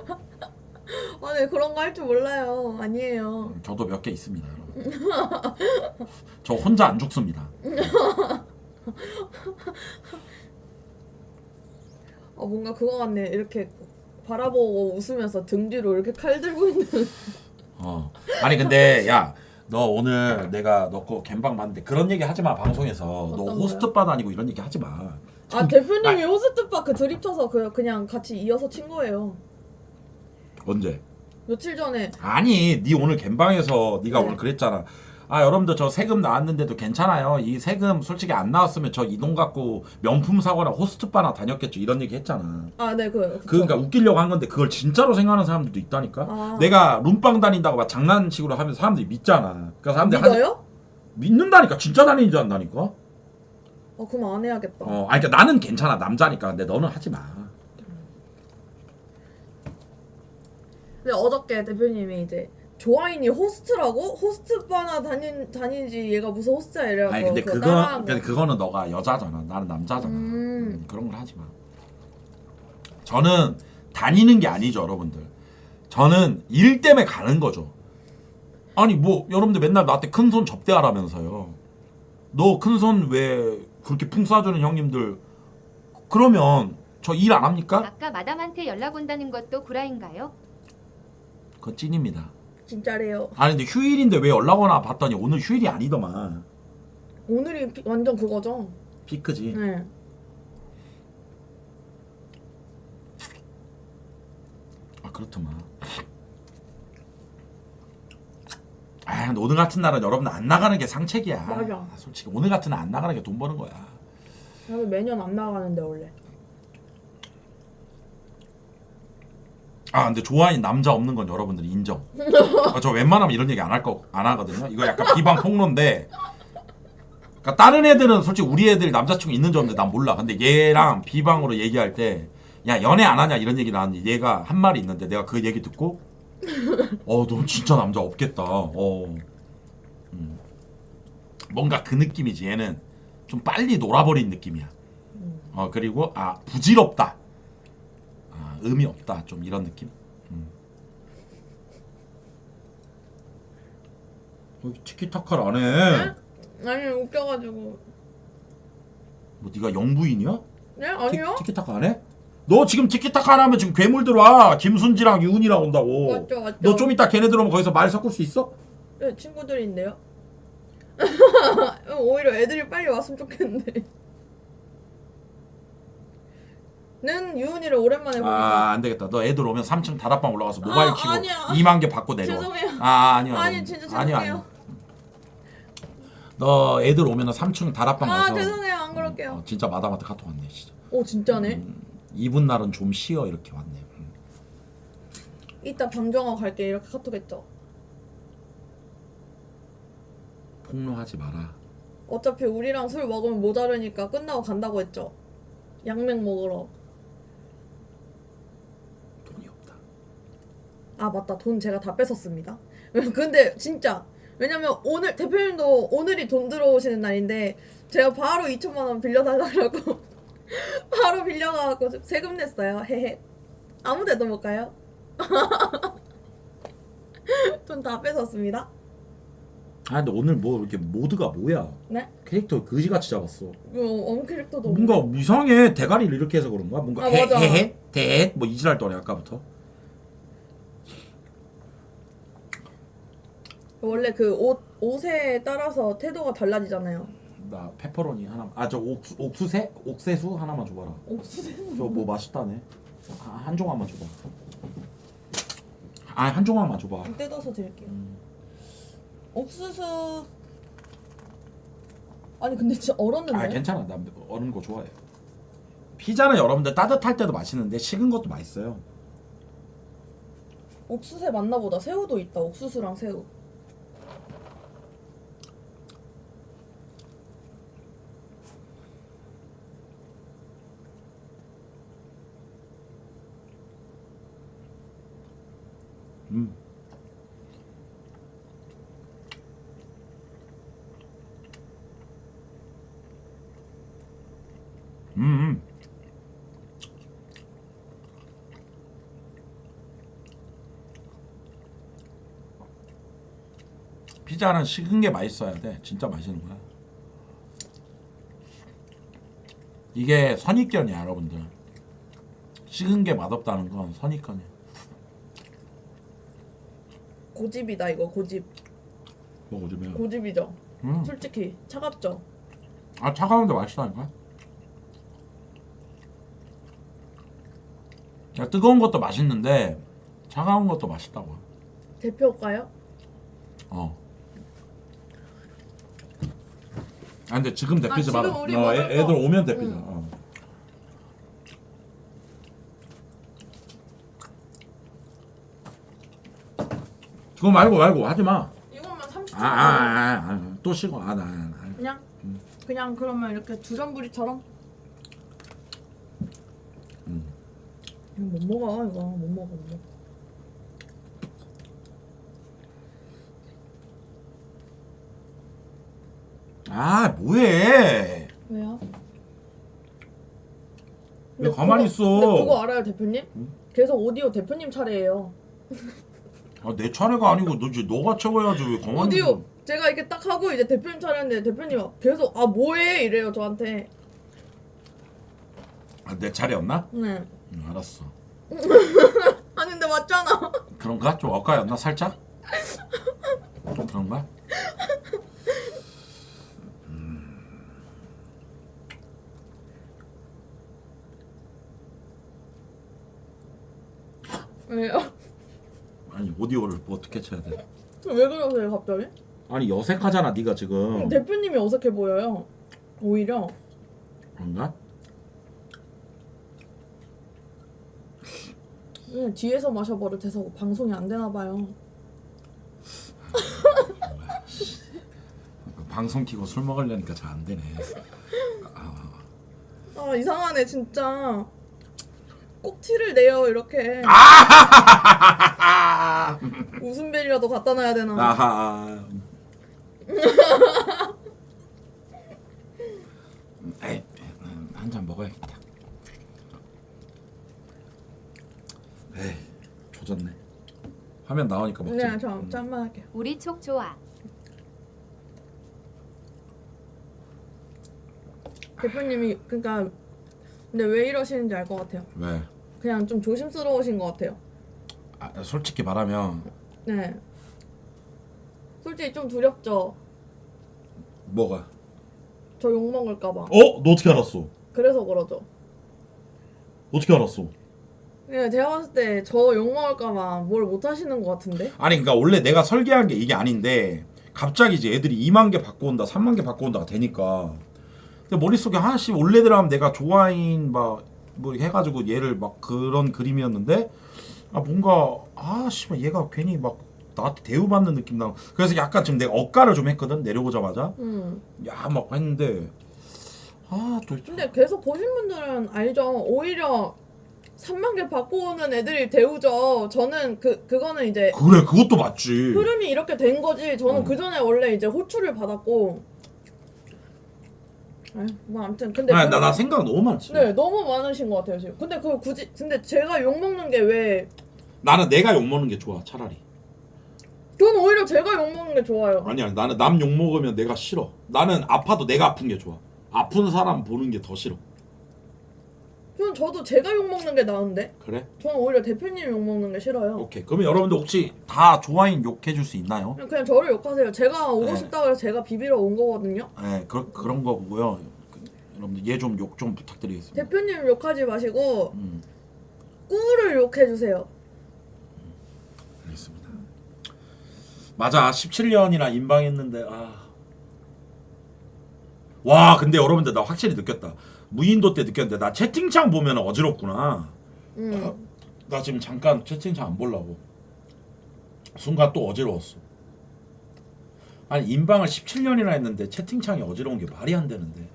네 그런 거 할 줄 몰라요. 아니에요. 저도 몇 개 있습니다 여러분. 저 혼자 안 죽습니다. 뭔가 그거 같네. 이렇게 바라보고 웃으면서 등 뒤로 이렇게 칼 들고 있는. 아니 근데 야 너 오늘 내가 너 거 갬방 봤는데 그런 얘기 하지 마 방송에서. 너 어떤 호스트바 다니고 이런 얘기 하지 마. 대표님이 호스트바 그 드립 쳐서 그냥 같이 이어서 친 거예요. 언제? 며칠 전에. 아니 네 오늘 갬방에서 네가 네. 오늘 그랬잖아. 아 여러분들 저 세금 나왔는데도 괜찮아요. 이 세금 솔직히 안 나왔으면 저 이 돈 갖고 명품 사거나 호스트바나 다녔겠죠. 이런 얘기 했잖아. 네 그쵸. 그러니까 웃기려고 한 건데 그걸 진짜로 생각하는 사람들도 있다니까. 내가 룸빵 다닌다고 막 장난식으로 하면서 사람들이 믿잖아. 그러니까 사람들이 믿어요? 믿는다니까. 진짜 다니지 않다니까. 그럼 안 해야겠다. 아니 그러니까 나는 괜찮아 남자니까. 근데 너는 하지 마. 근데 어저께 대표님이 이제 조아인이 호스트라고? 호스트바나 다니지 얘가 무슨 호스트야 이래갖고. 아니 근데 따라한 거. 그거는 너가 여자잖아. 나는 남자잖아. 그런 걸 하지 마. 저는 다니는 게 아니죠 여러분들. 저는 일 때문에 가는 거죠. 아니 뭐 여러분들 맨날 나한테 큰손 접대하라면서요. 너 큰손 왜 그렇게 풍 쏴주는 형님들 그러면 저 일 안 합니까? 아까 마담한테 연락 온다는 것도 구라인가요? 그건 찐입니다. 진짜래요. 아니 근데 휴일인데 왜 연락 오나 봤더니 오늘 휴일이 아니더만. 오늘이 완전 그거죠. 피크지. 네. 그렇더만. 근데 오늘 같은 날은 여러분 안 나가는 게 상책이야. 맞아. 솔직히 오늘 같은 날 안 나가는 게 돈 버는 거야. 나도 매년 안 나가는데 원래. 근데 좋아하는 남자 없는 건 여러분들이 인정. 저 웬만하면 이런 얘기 안 하거든요. 이거 약간 비방 폭로인데. 그러니까 다른 애들은 솔직히 우리 애들 남자친구 있는지 없는지 난 몰라. 근데 얘랑 비방으로 얘기할 때 야 연애 안 하냐 이런 얘기 나왔는데 얘가 한 말이 있는데 내가 그 얘기 듣고 너 진짜 남자 없겠다. 뭔가 그 느낌이지. 얘는 좀 빨리 놀아버린 느낌이야. 그리고 부질없다. 의미 없다. 좀 이런 느낌. 티키타카를 안 해. 아니 웃겨가지고. 뭐 네가 영부인이야? 네? 아니요? 티키타카 안 해? 너 지금 티키타카 안 하면 지금 괴물 들어와. 김순지랑 유은이랑 온다고. 맞죠. 너 좀 이따 걔네 들어오면 거기서 말 섞을 수 있어? 네, 친구들인데요. 오히려 애들이 빨리 왔으면 좋겠는데. 는 유은이를 오랜만에 보니까. 안 되겠다. 너 애들 오면 3층 다락방 올라가서 모바일 키고 아니야. 2만 개 받고 내려와. 죄송해요. 아니야. 아니 진짜 죄송해요. 아니야. 너 애들 오면은 3층 다락방 아 가서 죄송해요 안 그럴게요. 진짜 마다마다 카톡 왔네 진짜. 오 진짜네. 이분 날은 좀 쉬어 이렇게 왔네. 이따 방정하고 갈게 이렇게 카톡했죠. 폭로하지 마라. 어차피 우리랑 술 먹으면 모자르니까 끝나고 간다고 했죠. 양맥 먹으러. 돈이 없다. 아 맞다 돈 제가 다 뺏었습니다. 근데 진짜 왜냐면 오늘 대표님도 오늘이 돈 들어오시는 날인데 제가 바로 2천만 원 빌려달라고 바로 빌려가고 세금 냈어요. 헤헤. 아무데도 못 가요. 돈 다 뺏었습니다. 아 근데 오늘 뭐 이렇게 모드가 뭐야? 네? 캐릭터 그지같이 잡았어. 엄 캐릭터도 뭔가 이상해. 대가리를 이렇게 해서 그런가? 뭔가 아, 맞아. 헤헤 대 뭐 이지랄 떠네 아까부터. 원래 그 옷에 따라서 태도가 달라지잖아요. 나 페퍼로니 하나. 아 저 옥수새? 옥새수 하나만 줘봐라. 옥수수. 저 뭐 맛있다네. 한 조각만 줘봐. 아 한 조각만 줘봐. 뜯어서 드릴게요. 옥수수. 아니 근데 진짜 얼었는데. 아 괜찮아. 나 얼은 거 좋아해. 피자는 여러분들 따뜻할 때도 맛있는데 식은 것도 맛있어요. 옥수수에 맞나 보다. 새우도 있다. 옥수수랑 새우. 음. 음. 피자는 식은 게 맛있어야 돼. 진짜 맛있는 거야. 이게 선입견이야, 여러분들. 식은 게 맛없다는 건 선입견이야. 고집이다 이거 고집. 뭐 요즘에. 고집이죠. 음. 솔직히 차갑죠. 아 차가운데 맛있다니까. 야, 뜨거운 것도 맛있는데 차가운 것도 맛있다고. 대표일까요? 어. 아 근데 지금 데피지 지금 마라. 우리 먹을 거. 애들 오면 데피자. 응. 어. 그거 말고 하지 마. 이것만 30초. 또 식어. 나. 그냥 그냥 그러면 이렇게 두전부리처럼. 이거 못 먹어 이거 못 먹어 못 먹어. 아 뭐해? 왜요? 왜 가만히 있어? 근데 그거 알아요 대표님? 계속 오디오 대표님 차례예요. 아, 내 차례가 아니고 너 이제 너가 채워야지 왜 가만히 오디오 있어? 제가 이렇게 딱 하고 이제 대표님 차례인데 대표님 계속 아 뭐해 이래요 저한테. 아, 내 차례였나? 네. 알았어. 아니 근데 맞잖아. 그런가? 좀 엇갈렸나 살짝? 좀 그런가? 왜요? 아니 오디오를 뭐 어떻게 쳐야 돼? 왜 그러세요 갑자기? 아니 어색하잖아 네가 지금. 대표님이 어색해 보여요. 오히려. 그런가? 그냥 뒤에서 마셔버려 돼서 방송이 안 되나 봐요. 방송 키고 술 먹으려니까 잘 안 되네. 아 이상하네 진짜. 꼭 티를 내요 이렇게. 웃음벨이라도 갖다 놔야 되나? 아하. 에이, 한 잔 먹어야겠다. 에이, 조졌네. 화면 나오니까 먹자. 네, 저 짠만 할게요. 우리 촉 좋아. 대표님이 그러니까 근데 왜 이러시는지 알 것 같아요. 왜? 그냥 좀 조심스러우신 것 같아요. 아, 솔직히 말하면 네. 솔직히 좀 두렵죠. 뭐가? 저 욕 먹을까봐. 어? 너 어떻게 알았어? 그래서 그러죠. 어떻게 알았어? 네, 제가 봤을 때 저 욕 먹을까봐 뭘 못 하시는 것 같은데. 아니 그러니까 원래 내가 설계한 게 이게 아닌데 갑자기 이제 애들이 2만 개 받고 온다 3만 개 받고 온다가 되니까 근데 머릿속에 하나씩 원래대로 하면 내가 좋아인 막 뭐 해가지고 얘를 막 그런 그림이었는데 아 뭔가 아 씨발 얘가 괜히 막 나한테 대우받는 느낌 나고 그래서 약간 지금 내가 억가를 좀 했거든 내려오자마자 야 막 했는데 아 또 근데 계속 보신 분들은 알죠. 오히려 3만 개 받고 오는 애들이 대우죠. 저는 그거는 이제 그래 그것도 맞지 흐름이 이렇게 된 거지. 저는 어. 그 전에 원래 이제 호출을 받았고. 아유, 뭐 아무튼 근데 나 생각 너무 많지 네 너무 많으신 것 같아요 지금. 근데 그 굳이 근데 제가 욕 먹는 게 왜? 나는 내가 욕먹는 게 좋아 차라리 저는 오히려 제가 욕 먹는 게 좋아요. 아니야 나는 남 욕먹으면 내가 싫어 나는 아파도 내가 아픈 게 좋아 아픈 사람 보는 게 더 싫어 저도 제가 욕 먹는 게 나은데. 그래? 저는 오히려 대표님 욕 먹는 게 싫어요. 오케이 그러면 여러분들 혹시 다 좋아인 욕해줄 수 있나요? 그냥 저를 욕하세요. 제가 오고 네. 싶다고 해서 제가 비비러 온 거거든요. 네 그런 거고요 여러분들 얘 좀 욕 좀 부탁드리겠습니다 대표님 욕하지 마시고 음. 꾸를 욕해 주세요. 알겠습니다 맞아 17년이나 인방했는데 와 근데 여러분들 나 확실히 느꼈다 무인도 때 느꼈는데 나 채팅창 보면 어지럽구나 나 지금 잠깐 채팅창 안 보려고 순간 또 어지러웠어 아니 인방을 17년이나 했는데 채팅창이 어지러운 게 말이 안 되는데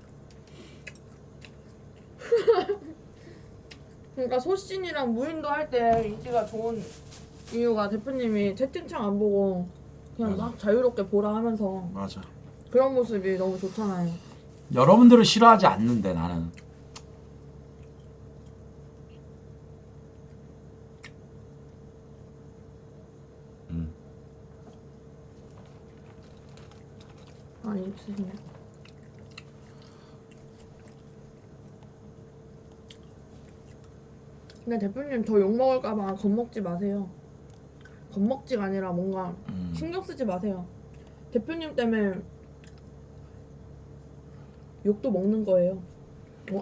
그러니까 소신이랑 무인도 할 때 인기가 좋은 이유가 대표님이 채팅창 안 보고 그냥 맞아. 막 자유롭게 보라 하면서 맞아 그런 모습이 너무 좋잖아요. 여러분들은 싫어하지 않는데 나는 아니 있으시네. 근데 대표님 저 욕 먹을까봐 겁먹지 마세요. 겁먹지가 아니라 뭔가 신경 쓰지 마세요. 대표님 때문에 욕도 먹는 거예요.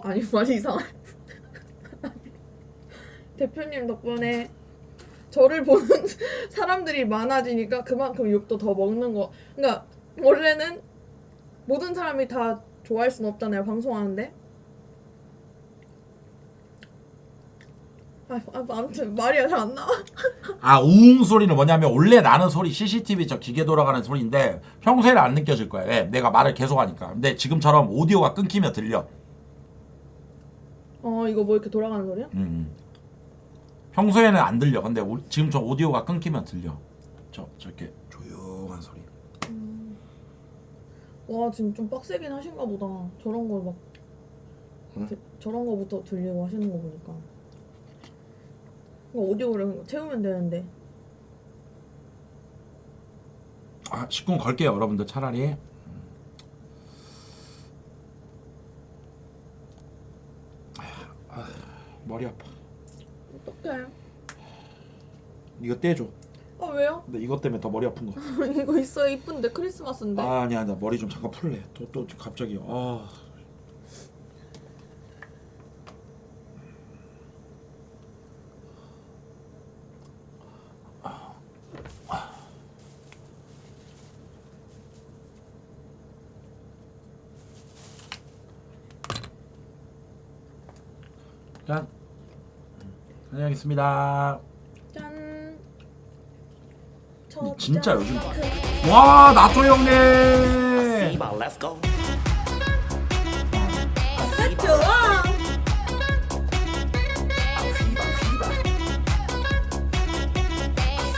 아니 말이 이상해. 대표님 덕분에 저를 보는 사람들이 많아지니까 그만큼 욕도 더 먹는 거. 그러니까 원래는 모든 사람이 다 좋아할 순 없잖아요. 방송하는데. 아무튼 말이 잘 안 나와. 우웅 소리는 뭐냐면 원래 나는 소리 CCTV 저 기계 돌아가는 소리인데 평소에는 안 느껴질 거야 왜? 내가 말을 계속하니까 근데 지금처럼 오디오가 끊기면 들려 이거 뭐 이렇게 돌아가는 소리야? 평소에는 안 들려 근데 지금 저 오디오가 끊기면 들려 저렇게 조용한 소리 와 지금 좀 빡세긴 하신가 보다. 저런 거 막 저런 거부터 들리고 하시는 거 보니까. 오디오를 채우면 되는데. 19금 걸게요 여러분들 차라리 머리 아파 어떡해. 이거 떼줘 왜요? 근데 이것 때문에 더 머리 아픈 거 이거 있어요. 이쁜데 크리스마스인데. 아니야 나 머리 좀 잠깐 풀래 또 갑자기 짠 안녕하겠습니다 짠. 진짜 요즘 와 나초 형님 Let's go. 좋아.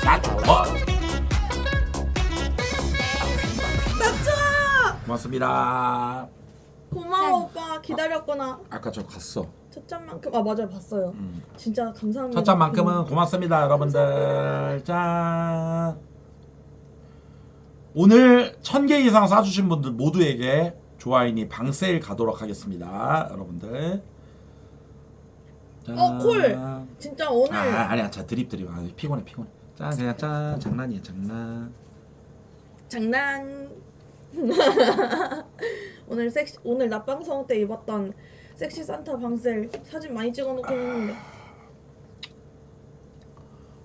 나초 나초. 고맙습니다 고마워 오빠. 기다렸구나. 아까 저 갔어 첫 잔만큼 맞아요 봤어요. 진짜 감사합니다. 첫 잔만큼은 고맙습니다 여러분들 짠 오늘 1000개 이상 사주신 분들 모두에게 좋아이니 방세일 가도록 하겠습니다 여러분들 짠. 콜. 진짜 오늘 아니야 자 드립 피곤해 짠 그냥 짠 장난이야 장난. 오늘 낮방송 때 입었던 섹시 산타 방셀 사진 많이 찍어놓긴 했는데.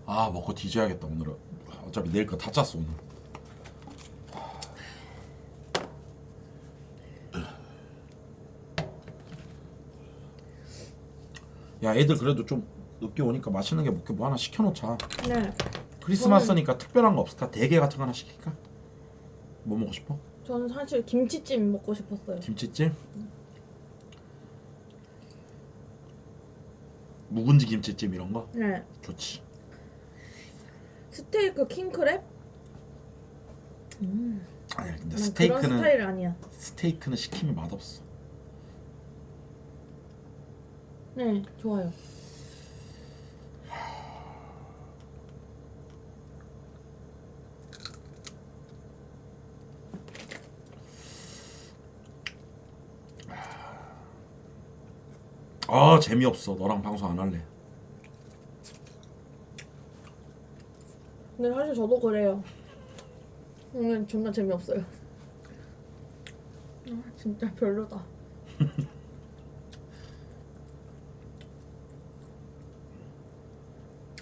먹고 뒤져야겠다 오늘은 어차피 내일 거 다 짰어 오늘 야 애들 그래도 좀 늦게 오니까 맛있는 게 먹게 뭐 하나 시켜놓자. 네. 크리스마스니까 특별한 거 없을까? 대게 같은 거 하나 시킬까? 뭐 먹고 싶어? 저는 사실 김치찜 먹고 싶었어요. 김치찜? 묵은지 김치찜 이런 거? 네. 좋지. 스테이크 킹크랩? 아니야 근데 난 그런 스타일 스테이크는 아니야. 스테이크는 시키면 맛없어. 네, 좋아요. 아 재미없어. 너랑 방송 안 할래. 근데 사실 저도 그래요. 오늘 존나 재미없어요. 아, 진짜 별로다.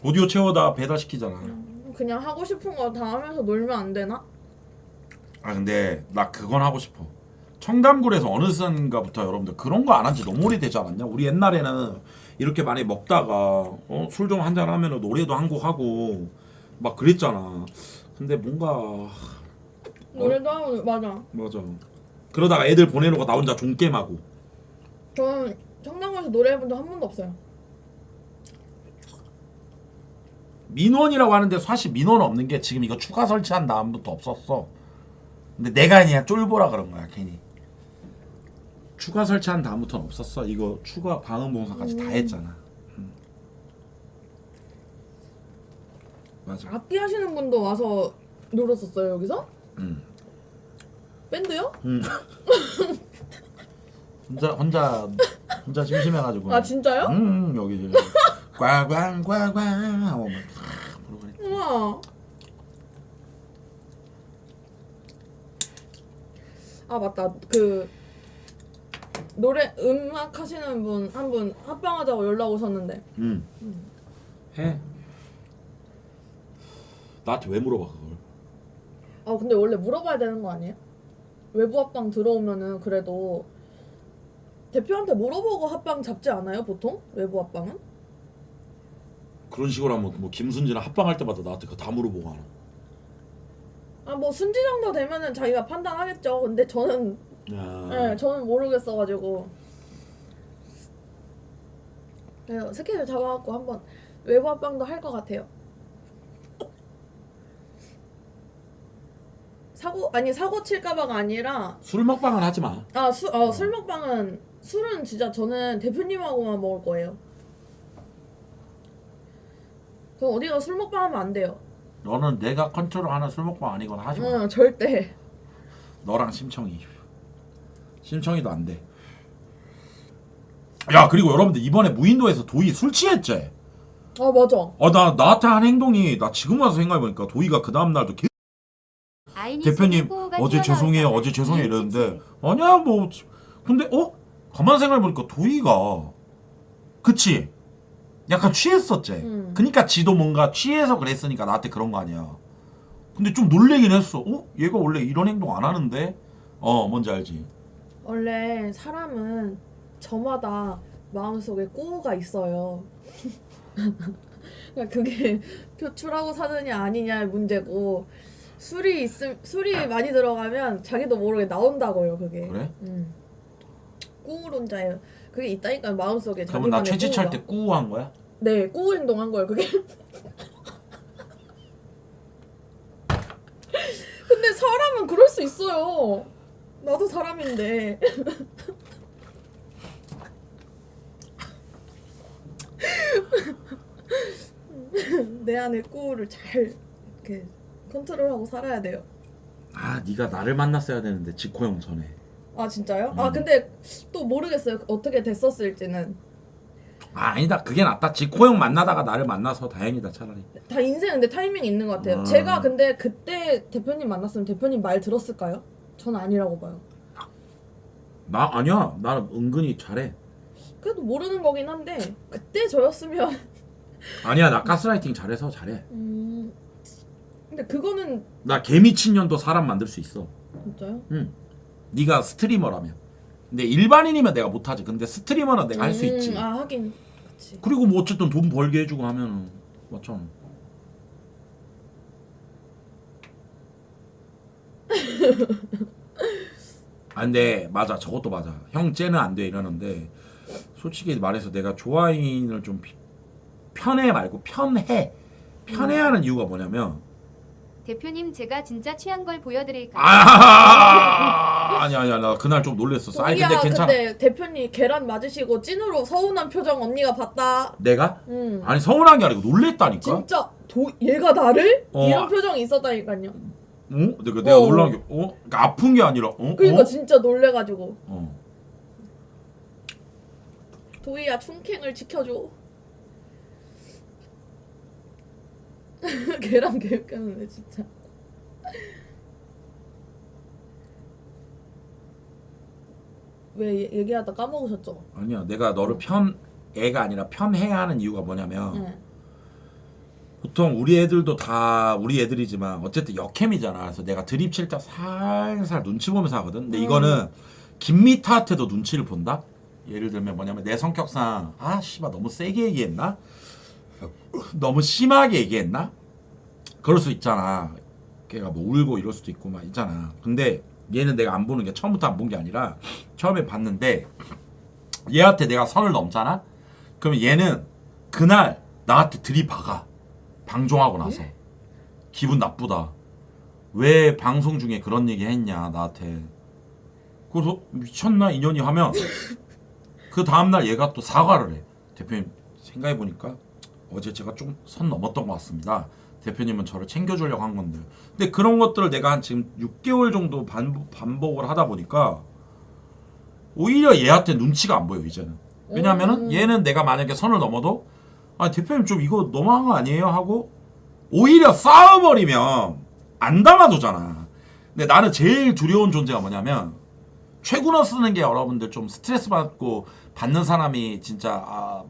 오디오 채워다 배달시키잖아. 그냥 하고 싶은 거 다 하면서 놀면 안 되나? 아 근데 나 그건 하고 싶어. 청담굴에서 어느 순간부터 여러분들 그런 거 안 한 지 너무 오래되지 않았냐? 우리 옛날에는 이렇게 많이 먹다가 술 좀 한잔 하면은 노래도 한 곡 하고 막 그랬잖아. 근데 뭔가 노래도 하고 맞아. 맞아. 그러다가 애들 보내놓고 나 혼자 종게임하고. 저는 청담구에서 노래해본 적 한 번도 없어요. 민원이라고 하는데 사실 민원은 없는 게 지금 이거 추가 설치한 다음부터 없었어. 근데 내가 아니야 쫄보라 그런 거야 괜히. 추가 설치한 다음부터는 없었어. 이거 추가 방음봉사까지 다 했잖아. 맞아. 악기 하시는 분도 와서 놀았었어요 여기서? 밴드요? 혼자 심심해가지고. 아 진짜요? 여기 꽝꽝꽝꽝 하고 막 부르고 그랬지. 우와. 아 맞다. 그 노래 음악 하시는 분 한 분 합방하자고 연락 오셨는데. 해. 나한테 왜 물어봐 그걸? 아 근데 원래 물어봐야 되는 거 아니에요? 외부 합방 들어오면은 그래도 대표한테 물어보고 합방 잡지 않아요 보통? 외부 합방은? 그런 식으로 하면 뭐 김순지랑 합방할 때마다 나한테 그거 다 물어보고 하나. 아 뭐 순지 정도 되면은 자기가 판단하겠죠. 근데 저는 야. 네, 저는 모르겠어가지고 그래서 스케줄 잡아갖고 한번 외부 합방도 할 것 같아요. 사고 칠까봐가 아니라 술 먹방은 하지 마. 술 먹방은 술은 진짜 저는 대표님하고만 먹을 거예요. 저 어디가 술 먹방 하면 안 돼요. 너는 내가 컨트롤하는 술 먹방 아니거나 하지 마. 응 절대. 너랑 심청이도 안 돼. 야 그리고 여러분들 이번에 무인도에서 도희 술 취했지? 아 맞아. 나한테 한 행동이 나 지금 와서 생각해보니까 도희가 그 다음날도 대표님 어제 죄송해요 이러는데 아니야 뭐 근데 가만 생각해보니까 도희가 그치? 약간 취했었지? 그니까 지도 뭔가 취해서 그랬으니까 나한테 그런 거 아니야. 근데 좀 놀래긴 했어. 얘가 원래 이런 행동 안 하는데? 뭔지 알지? 원래 사람은 저마다 마음속에 꾸가 있어요. 그러니까 그게 표출하고 사느냐 아니냐의 문제고 술이 많이 들어가면 자기도 모르게 나온다고요 그게. 그래? 꾸론자예요. 그게 있다니까 마음속에 그러면 나 자기만의 채취할 꾸가. 때 꾸한 거야? 네, 꾸 행동한 거예요 그게. 근데 사람은 그럴 수 있어요. 나도 사람인데. 내 안의 꾸를 잘 이렇게 컨트롤하고 살아야 돼요. 네가 나를 만났어야 되는데 지코 형 전에. 아 진짜요? 아 근데 또 모르겠어요 어떻게 됐었을지는. 아니다 그게 낫다. 지코 형 만나다가 나를 만나서 다행이다 차라리. 다 인생 근데 타이밍이 있는 것 같아요. 제가 근데 그때 대표님 만났으면 대표님 말 들었을까요? 전 아니라고 봐요. 나 아니야. 나는 은근히 잘해. 그래도 모르는 거긴 한데 그때 저였으면. 아니야 나 가스라이팅 잘해서 잘해. 근데 그거는 나 개미친년도 사람 만들 수 있어. 진짜요? 네가 스트리머라면. 근데 일반인이면 내가 못하지. 근데 스트리머는 내가 할 수 있지. 하긴 그치. 그리고 뭐 어쨌든 돈 벌게 해주고 하면은 맞잖아. 아 근데 맞아, 저것도 맞아. 형 쟤는 안 돼 이러는데 솔직히 말해서 내가 조아인을 좀 편해 말고 편해하는 이유가 뭐냐면 대표님 제가 진짜 취한 걸 보여드릴까요? 아니야 나 그날 좀 놀랬었어. 아니 동기야, 근데 괜찮아. 근데 대표님 계란 맞으시고 찐으로 서운한 표정 언니가 봤다. 내가? 응. 아니 서운한 게 아니고 놀랬다니까. 진짜 얘가 나를? 어. 이런 표정이 있었다니까요. 내가 놀란 게 그러니까 아픈 게 아니라 그러니까 진짜 놀래가지고. 도희야 충킹을 지켜줘. 계란 개웃겼는데 진짜. 왜 얘기하다 까먹으셨죠? 아니야 내가 너를 애가 아니라 편해야 하는 이유가 뭐냐면 네. 보통 우리 애들도 다 우리 애들이지만 어쨌든 역캠이잖아. 그래서 내가 드립 칠 때 살살 눈치 보면서 하거든. 근데 이거는 김미타한테도 눈치를 본다. 예를 들면 뭐냐면 내 성격상 씨발 너무 세게 얘기했나? 너무 심하게 얘기했나? 그럴 수 있잖아. 걔가 뭐 울고 이럴 수도 있고 막 있잖아. 근데 얘는 내가 안 보는 게 처음부터 안 본 게 아니라 처음에 봤는데 얘한테 내가 선을 넘잖아? 그러면 얘는 그날 나한테 들이박아. 방종하고 나서 기분 나쁘다. 왜 방송 중에 그런 얘기 했냐 나한테. 그래서 미쳤나 인연이 하면 그 다음날 얘가 또 사과를 해. 대표님 생각해보니까 어제 제가 좀 선 넘었던 것 같습니다. 대표님은 저를 챙겨주려고 한 건데. 근데 그런 것들을 내가 한 지금 6개월 정도 반복을 하다 보니까 오히려 얘한테 눈치가 안 보여 이제는. 왜냐면은 얘는 내가 만약에 선을 넘어도 대표님 좀 이거 너무한 거 아니에요? 하고 오히려 싸워버리면 안 담아두잖아. 근데 나는 제일 두려운 존재가 뭐냐면 최군어 쓰는 게 여러분들 좀 스트레스 받고 받는 사람이 진짜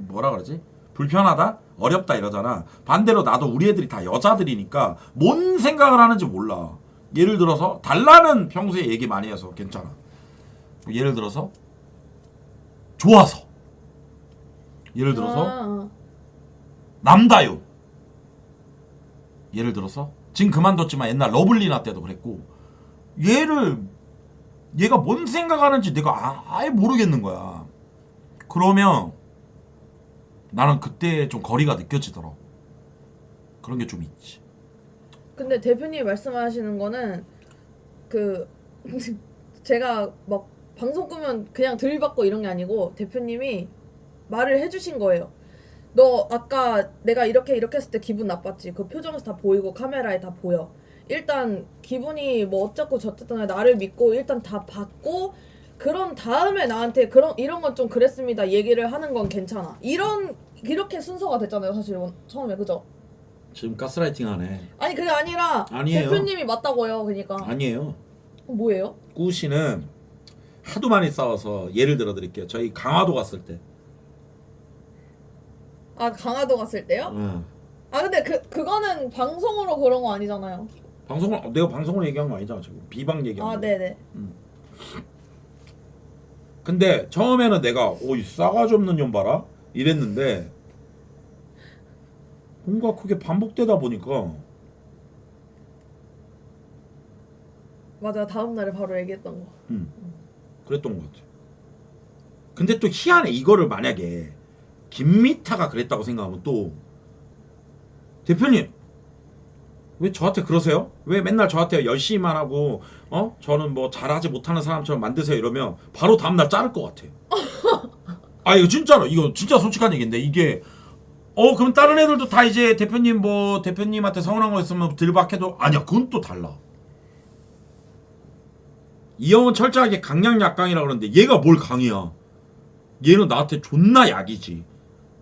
뭐라 그러지? 불편하다? 어렵다 이러잖아. 반대로 나도 우리 애들이 다 여자들이니까 뭔 생각을 하는지 몰라. 예를 들어서 달라는 평소에 얘기 많이 해서 괜찮아. 예를 들어서 좋아서 예를 들어서 남다요. 예를 들어서 지금 그만뒀지만 옛날 러블리나 때도 그랬고 얘가 뭔 생각하는지 내가 아예 모르겠는 거야. 그러면 나는 그때 좀 거리가 느껴지더라고. 그런 게 좀 있지. 근데 대표님이 말씀하시는 거는 제가 막 방송 끄면 그냥 들이받고 이런 게 아니고 대표님이 말을 해주신 거예요. 너 아까 내가 이렇게 했을 때 기분 나빴지. 그 표정에서 다 보이고 카메라에 다 보여. 일단 기분이 뭐 어쩌고 저쩌고 나를 믿고 일단 다 받고 그런 다음에 나한테 이런 건 좀 그랬습니다 얘기를 하는 건 괜찮아. 이렇게 순서가 됐잖아요 사실 처음에. 그죠? 지금 가스라이팅 하네. 아니 그게 아니라 아니에요. 대표님이 맞다고요. 그러니까 아니에요. 뭐예요? 꾸씨는 하도 많이 싸워서 예를 들어 드릴게요. 저희 강화도 갔을 때. 강화도 갔을 때요? 응. 근데 그거는 방송으로 그런 거 아니잖아요. 내가 방송을 얘기한 거 아니잖아 지금. 비방 얘기한 거. 네네. 근데 처음에는 내가 이 싸가지 없는 년 봐라 이랬는데 뭔가 그게 반복되다 보니까 맞아. 다음 날에 바로 얘기했던 거. 그랬던 것 같아. 근데 또 희한해. 이거를 만약에 김미타가 그랬다고 생각하면 또 대표님 왜 저한테 그러세요? 왜 맨날 저한테 열심히만 하고 저는 뭐 잘하지 못하는 사람처럼 만드세요 이러면 바로 다음날 자를 것 같아. 이거 진짜로. 이거 진짜 솔직한 얘기인데 이게 그럼 다른 애들도 다 이제 대표님한테 서운한 거 있으면 들박해도 아니야 그건 또 달라. 이 형은 철저하게 강약약강이라 그러는데 얘가 뭘 강이야. 얘는 나한테 존나 약이지.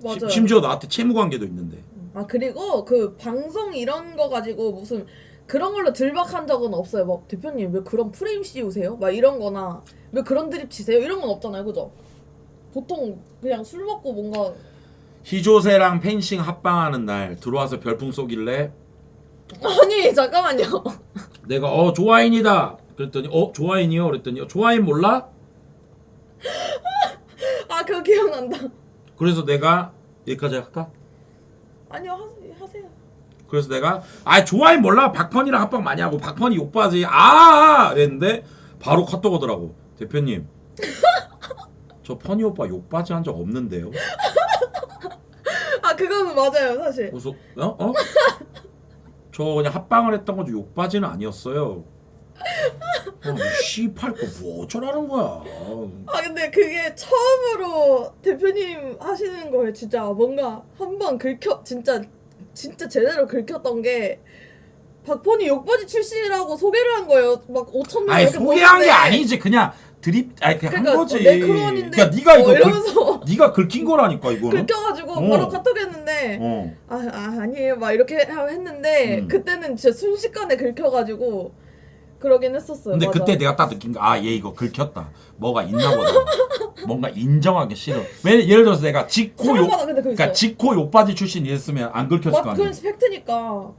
맞아요. 심지어 나한테 채무관계도 있는데. 그리고 그 방송 이런 거 가지고 무슨 그런 걸로 들박한 적은 없어요. 막 대표님 왜 그런 프레임 씌우세요? 막 이런 거나 왜 그런 드립 치세요? 이런 건 없잖아요. 그죠? 보통 그냥 술 먹고 뭔가 희조새랑 펜싱 합방하는 날 들어와서 별풍 쏘길래 아니 잠깐만요. 내가 조아인이다 그랬더니 조아인이요? 그랬더니 조아인 몰라? 그거 기억난다. 그래서 내가 여기까지 할까? 아니요 하세요. 그래서 내가 좋아해 몰라 박펀이랑 합방 많이 하고 박펀이 욕바지 이랬는데 바로 카톡 오더라고. 대표님 저 펀이 오빠 욕바지 한 적 없는데요. 아 그거는 맞아요 사실. 그래서 저 그냥 합방을 했던 거지 욕바지는 아니었어요. 씨팔 거 뭐 어쩌라는 거야. 아 근데 그게 처음으로 대표님 하시는 거에 진짜 뭔가 한 번 긁혀 진짜 제대로 긁혔던 게 박폰이 욕바지 출신이라고 소개를 한 거예요. 막 5,000명 이렇게 소개한 게 보는데. 아니지 그냥 드립 그냥 그러니까 한 거지. 네크론인데 그러니까 네가 이거 이러면서 네가 긁힌 거라니까 이거는. 긁혀가지고 바로 카톡 했는데 아니에요 막 이렇게 했는데 그때는 진짜 순식간에 긁혀가지고 그러긴 했었어요. 근데 맞아. 그때 내가 딱 느낀 거 얘 이거 긁혔다. 뭐가 있나 보다. 뭔가 인정하기 싫어. 예를 들어서 내가 사람마다 근데 그거 그러니까 있어요. 지코 욕바지 출신 이랬으면 안 긁혔을 거 아니야. 그건 팩트니까.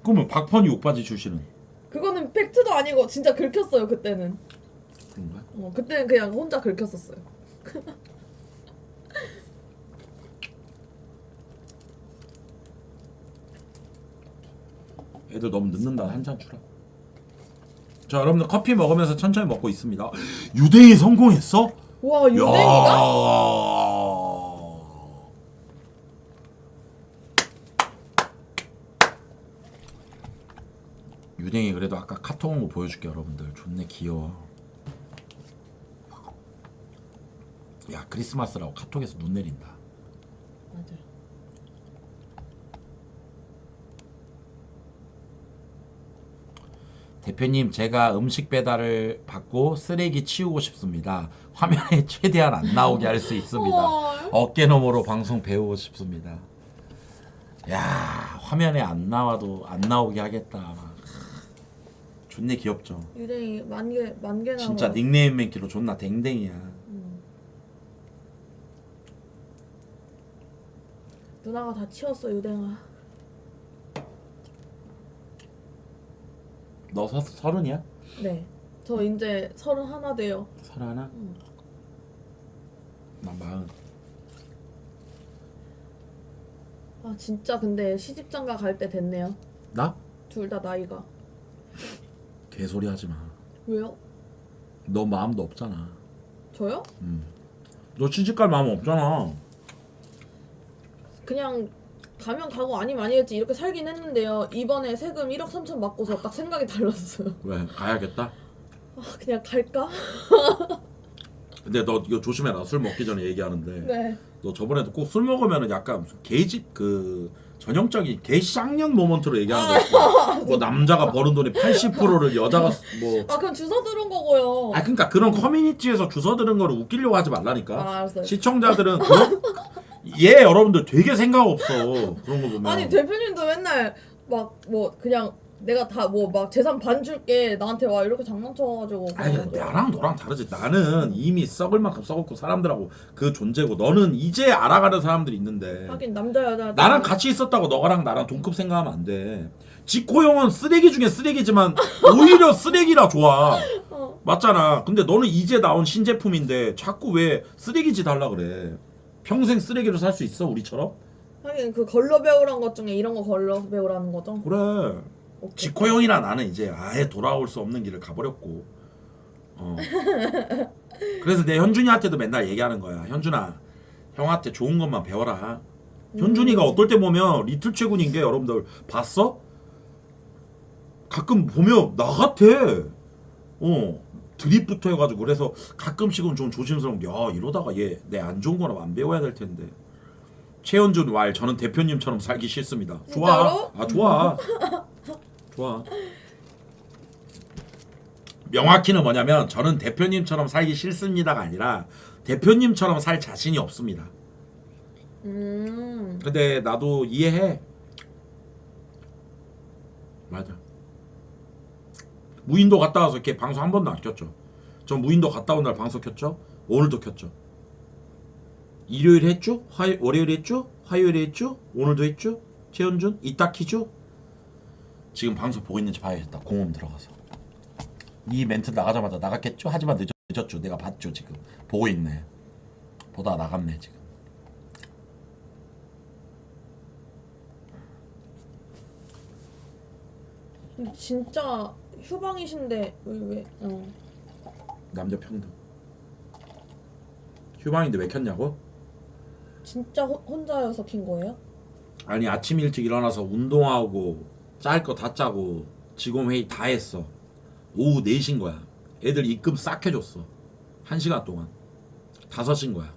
그러면 박펀이 욕바지 출신은 그거는 팩트도 아니고 진짜 긁혔어요 그때는. 그런가? 그때는 그냥 혼자 긁혔었어요. 애들 너무 늦는다. 한 잔 주라. 자 여러분들 커피 먹으면서 천천히 먹고 있습니다. 유대인 성공했어? 와 유댕이가? 야. 유댕이 그래도 아까 카톡 온 거 보여줄게 여러분들. 존내 귀여워. 야 크리스마스라고 카톡에서 눈 내린다. 맞아. 대표님 제가 음식 배달을 받고 쓰레기 치우고 싶습니다. 화면에 최대한 안 나오게 할 수 있습니다. 헐. 어깨너머로 방송 배우고 싶습니다. 야 화면에 안 나와도 안 나오게 하겠다. 존내 귀엽죠. 유댕이 만개 나와. 진짜 닉네임 맨키로 존나 댕댕이야. 누나가 다 치웠어 유댕아. 너 서른이야? 네. 저 이제 31 돼요. 서른 하나? 난 40. 아 진짜 근데 시집장가 갈 때 됐네요. 나? 둘 다 나이가. 개소리 하지 마. 왜요? 너 마음도 없잖아. 저요? 너 시집갈 마음 없잖아. 그냥 가면 가고 아니면 아니겠지 이렇게 살긴 했는데요. 이번에 세금 1억 3천 받고서 딱 생각이 달랐어요. 왜? 가야겠다? 그냥 갈까? 근데 너 이거 조심해라. 술 먹기 전에 얘기하는데. 네. 너 저번에도 꼭 술 먹으면은 약간 게이집 그 전형적인 개쌍년 모먼트로 얘기하는 거 있어. 뭐 남자가 버는 돈의 80%를 여자가 뭐. 그럼 주워 들은 거고요. 그러니까 그런 커뮤니티에서 주워 들은 거를 웃기려고 하지 말라니까. 알았어요. 시청자들은 여러분들 되게 생각 없어. 그런 거 보면. 아니 대표님도 맨날 막 뭐 그냥 내가 다 뭐 막 재산 반 줄게 나한테 와 이렇게 장난쳐가지고. 아니 나랑 너랑 다르지. 나는 이미 썩을 만큼 썩었고 사람들하고 그 존재고 너는 이제 알아가는 사람들이 있는데 하긴 남자 여자 나랑 같이 있었다고 너랑 나랑 동급 생각하면 안 돼. 지코 형은 쓰레기 중에 쓰레기지만 오히려 쓰레기라 좋아. 맞잖아. 근데 너는 이제 나온 신제품인데 자꾸 왜 쓰레기짓 하려 그래. 평생 쓰레기로 살 수 있어 우리처럼? 하긴 그 걸러 배우란 것 중에 이런 거 걸러 배우라는 거죠. 그래. 오케이. 지코 형이나 나는 이제 아예 돌아올 수 없는 길을 가버렸고. 그래서 내 현준이한테도 맨날 얘기하는 거야. 현준아, 형한테 좋은 것만 배워라. 현준이가 어떨 때 보면 리틀 최군인 게 여러분들 봤어? 가끔 보면 나 같아. 드립부터 해가지고 그래서 가끔씩은 좀 조심스러운 게 이러다가 얘 내 안 좋은 거나 안 배워야 될 텐데. 최현준 왈 저는 대표님처럼 살기 싫습니다. 좋아. 진짜로? 좋아. 좋아. 명확히는 뭐냐면 저는 대표님처럼 살기 싫습니다가 아니라 대표님처럼 살 자신이 없습니다. 근데 나도 이해해. 맞아. 무인도 갔다 와서 이렇게 방송 한 번도 안 켰죠. 전 무인도 갔다 온 날 방송 켰죠. 오늘도 켰죠. 일요일 했죠? 월요일 했죠? 화요일에 했죠? 오늘도 했죠? 최현준 이따 키죠? 지금 방송 보고 있는지 봐야겠다. 공홈 들어가서 이 멘트 나가자마자 나갔겠죠? 하지만 늦었죠. 내가 봤죠. 지금 보고 있네. 보다 나갔네 지금. 근데 진짜 휴방이신데 왜? 남자 평등. 휴방인데 왜 켰냐고? 진짜 혼자여서 킨 거예요? 아니 아침 일찍 일어나서 운동하고 짤 거 다 짜고 직원 회의 다 했어. 오후 4시인 거야. 애들 입금 싹 해줬어. 1시간 동안 5시인 거야.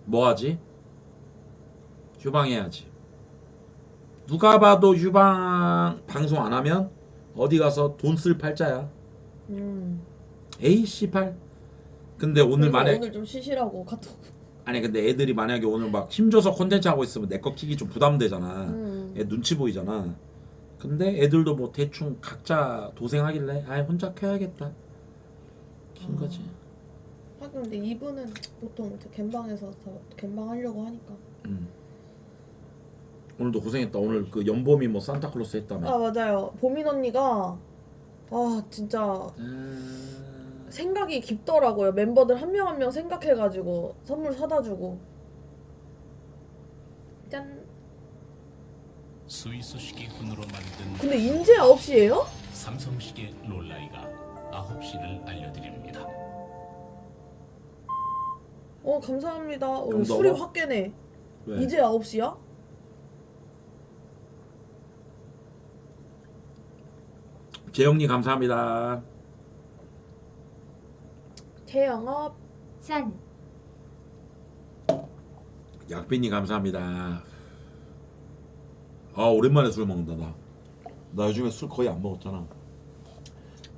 뭐 하지? 휴방해야지. 누가 봐도 휴방 방송 안 하면 어디 가서 돈 쓸 팔자야. 에이 씨발. 근데 오늘 그래서 만약 오늘 좀 쉬시라고 카톡. 아니 근데 애들이 만약에 오늘 막 힘줘서 콘텐츠 하고 있으면 내 거 키기 좀 부담되잖아. 애 눈치 보이잖아. 근데 애들도 뭐 대충 각자 도생하길래 아 혼자 켜야겠다 킨 거지. 하긴 근데 이분은 보통 갬방에서 갬방 하려고 하니까. 오늘도 고생했다. 오늘 그 연범이 뭐 산타클로스 했다며. 아 맞아요. 보민 언니가 진짜 생각이 깊더라고요. 멤버들 한 명 한 명 생각해가지고 선물 사다 주고. 짠. 스위스식의 훈으로 만든 근데 인제 9시예요? 삼성식의 롤라이가 9시를 알려드립니다. 감사합니다. 그럼 술이 너가? 확 깨네. 왜? 이제 9시야? 재영님 감사합니다. 태영업. 짠. 약빈님 감사합니다. 아 오랜만에 술 먹는다 나. 나 요즘에 술 거의 안 먹었잖아.